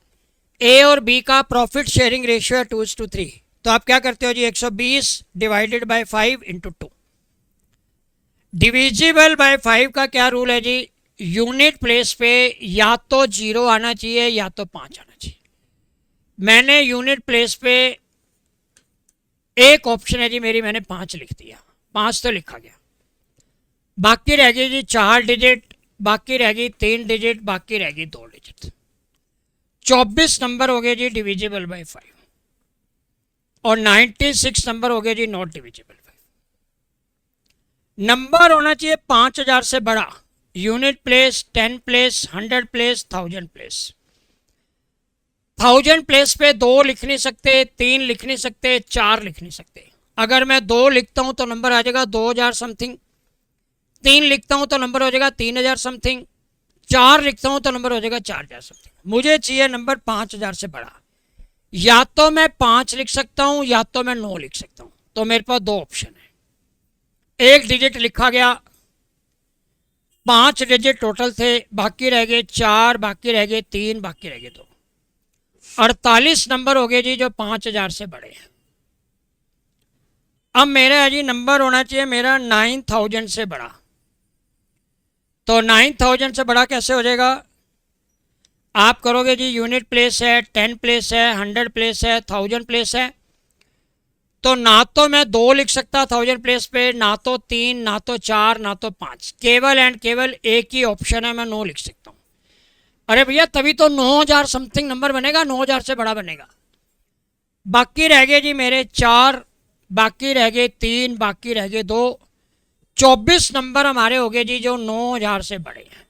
ए और बी का प्रॉफिट शेयरिंग रेशियो है 2:3। तो आप क्या करते हो जी 120 divided by 5 into 2। Divisible by 5 का क्या रूल है जी, यूनिट प्लेस पे या तो 0 आना चाहिए या तो 5 आना चाहिए। मैंने यूनिट प्लेस पे एक ऑप्शन है जी मेरी, मैंने 5 लिख दिया, 5 तो लिखा गया। बाकी रह गई जी 4 डिजिट, बाकी रह गई 3 डिजिट, बाकी रह गई 2 डिजिट। 24 नंबर हो गए जी डिविजिबल बाय 5 और 96 नंबर हो गए जी नॉट डिविजिबल बाय 5। नंबर होना चाहिए 5000 से बड़ा। Unit place, 10 place, 100 place, 1000 place. 1000 place पे 2 लिख नहीं सकते, 3 लिख नहीं सकते, 4 लिख नहीं सकते। अगर मैं 2 लिखता हूं तो नंबर आ जाएगा 2000 समथिंग, 3 लिखता हूं तो नंबर हो जाएगा 3000 समथिंग, 4 लिखता हूं तो नंबर हो जाएगा 4000 समथिंग। मुझे चाहिए नंबर 5000 से बड़ा। या तो मैं 5 लिख सकता हूं या तो मैं 9 लिख सकता हूं। तो मेरे पास 2 ऑप्शन है। एक डिजिट लिखा गया, 5 डिजिट टोटल थे, बाकी रह गए 4, बाकी रह गए 3, बाकी रह गए 2। 48 नंबर हो गए जी जो 5000 से बड़े हैं। अब मेरा जी नंबर होना चाहिए मेरा 9000 से बड़ा। तो 9000 से बड़ा कैसे हो जाएगा? आप करोगे जी यूनिट प्लेस है, 10 प्लेस है, 100 प्लेस है, 1000 प्लेस है। तो ना तो मैं 2 लिख सकता 1000 प्लेस पे, ना तो 3, ना तो 4, ना तो 5, केवल एंड केवल एक ही ऑप्शन है, मैं 9 लिख सकता हूँ। अरे भैया तभी तो 9000 समथिंग नंबर बनेगा, 9000 से बड़ा बनेगा। बाकी रह गए जी मेरे 4, बाकी रह गए 3, बाकी रह गए 2। 24 नंबर हमारे हो गए जी जो 9000 से बड़े हैं।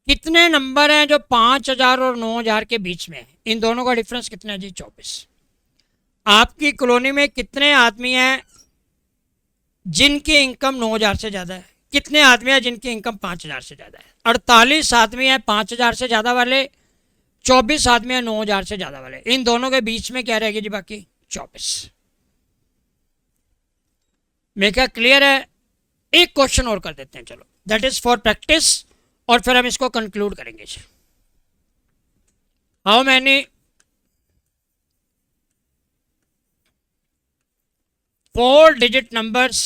कितने नंबर हैं जो 5000 और 9000 के बीच में है? इन दोनों का डिफरेंस कितना है जी? 24। आपकी कॉलोनी में कितने आदमी हैं जिनकी इनकम 9000 से ज़्यादा है? कितने आदमी हैं जिनकी इनकम 5000 से ज़्यादा है? 48 आदमी हैं 5000 से ज़्यादा वाले, 24 आदमी हैं 9000 से ज़्यादा वाले। इन दोनों के बीच में क्या रहेगी जी? बाकी 24। मेरे क्या क्लियर है? एक क्वेश्चन और कर देते हैं, चलो, दैट इज फॉर प्रैक्टिस, और फिर हम इसको कंक्लूड करेंगे। How many 4-digit numbers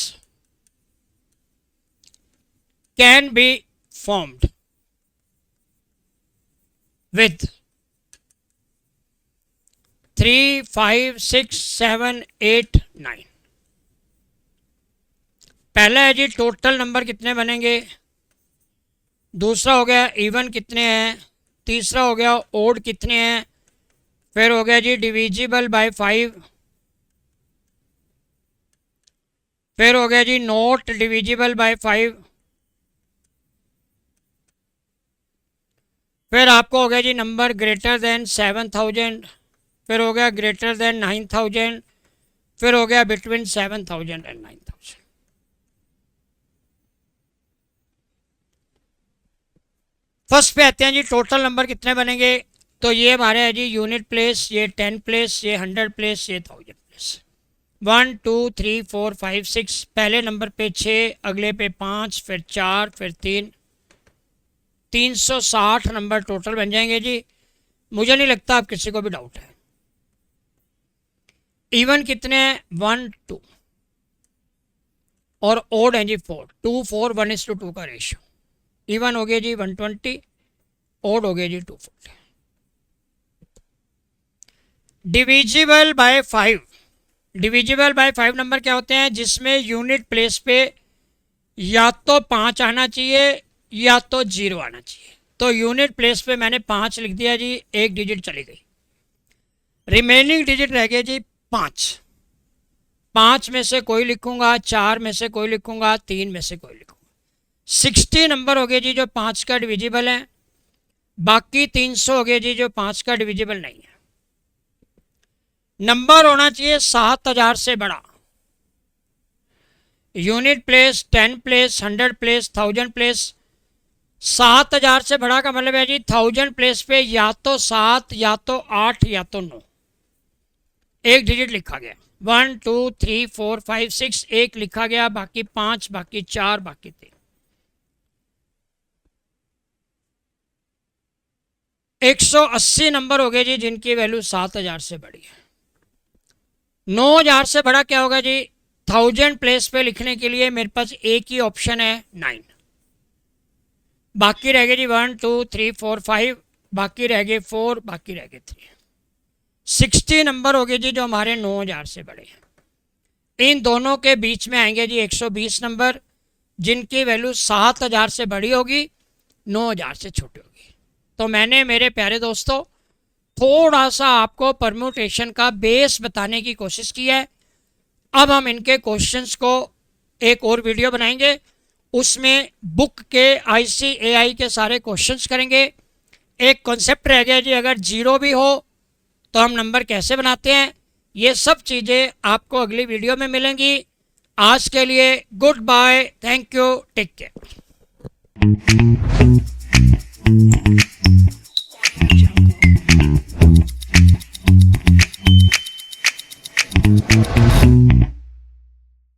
can be formed with 3, 5, 6, 7, 8, 9? पहला है जी टोटल नंबर कितने बनेंगे, दूसरा हो गया इवन कितने हैं, तीसरा हो गया ओड कितने हैं, फिर हो गया जी डिविजिबल बाय 5, फिर हो गया जी नॉट डिविजिबल बाय 5, फिर आपको हो गया जी नंबर ग्रेटर देन 7000, फिर हो गया ग्रेटर देन 9000, फिर हो गया बिटवीन 7000 एंड 9000। फर्स्ट पे आते हैं जी टोटल नंबर कितने बनेंगे। तो ये हमारे है जी यूनिट प्लेस, ये 10 प्लेस, ये 100 प्लेस, ये 1000 प्लेस। 1 2 3 4 5 6, पहले नंबर पे 6, अगले पे 5, फिर 4, फिर 3, 360 नंबर टोटल बन जाएंगे जी। मुझे नहीं लगता आप किसी को भी डाउट है। इवन कितने हैं? 1 2, और ओड है जी 4, 2 4, 1:2 का रेशियो। इवन हो गया जी 120, ओड हो गया जी 240। Divisible by 5, divisible by 5 number क्या होते हैं? जिसमें यूनिट प्लेस पे या तो 5 आना चाहिए या तो 0 आना चाहिए। तो यूनिट प्लेस पे मैंने 5 लिख दिया जी, एक डिजिट चली गई, रिमेनिंग डिजिट रह गए जी 5। 5 में से कोई लिखूंगा, 4 में से कोई लिखूंगा, 3 में से कोई लिखूंगा। 60 नंबर हो गए जी जो 5 का डिविजिबल है, बाकी 300 हो गए जी जो 5 का डिविजिबल नहीं है। नंबर होना चाहिए 7000 से बड़ा। Unit place, 10 place, 100 place, 1000 place. 7000 से बड़ा का मतलब है जी 1000 प्लेस पे या तो 7, या तो 8, या तो 9, एक डिजिट लिखा गया। 1 2 3 4 5 6, एक लिखा गया, बाकी 5, बाकी 4, बाकी 3। 180 नंबर हो गए जी जिनकी वैल्यू 7000 से बड़ी है। 9000 से बड़ा क्या होगा जी? 1000 प्लेस पे लिखने के लिए मेरे पास एक ही ऑप्शन है 9, बाकी रह गए जी 1 2 3 4 5, बाकी रह गए 4, बाकी रह गए 3। 60 नंबर हो गए जी जो हमारे 9000 से बड़े हैं। इन दोनों के बीच में आएंगे जी 120 नंबर जिनकी वैल्यू 7000 से बड़ी होगी, 9000 से छोटी होगी। तो मैंने मेरे प्यारे दोस्तों थोड़ा सा आपको परम्यूटेशन का बेस बताने की कोशिश की है। अब हम इनके क्वेश्चंस को एक और वीडियो बनाएंगे, उसमें बुक के ICAI के सारे क्वेश्चंस करेंगे। एक कॉन्सेप्ट रह गया जी, अगर जीरो भी हो तो हम नंबर कैसे बनाते हैं, ये सब चीज़ें आपको अगली वीडियो में मिलेंगी। आज के लिए good bye, thank you, take care.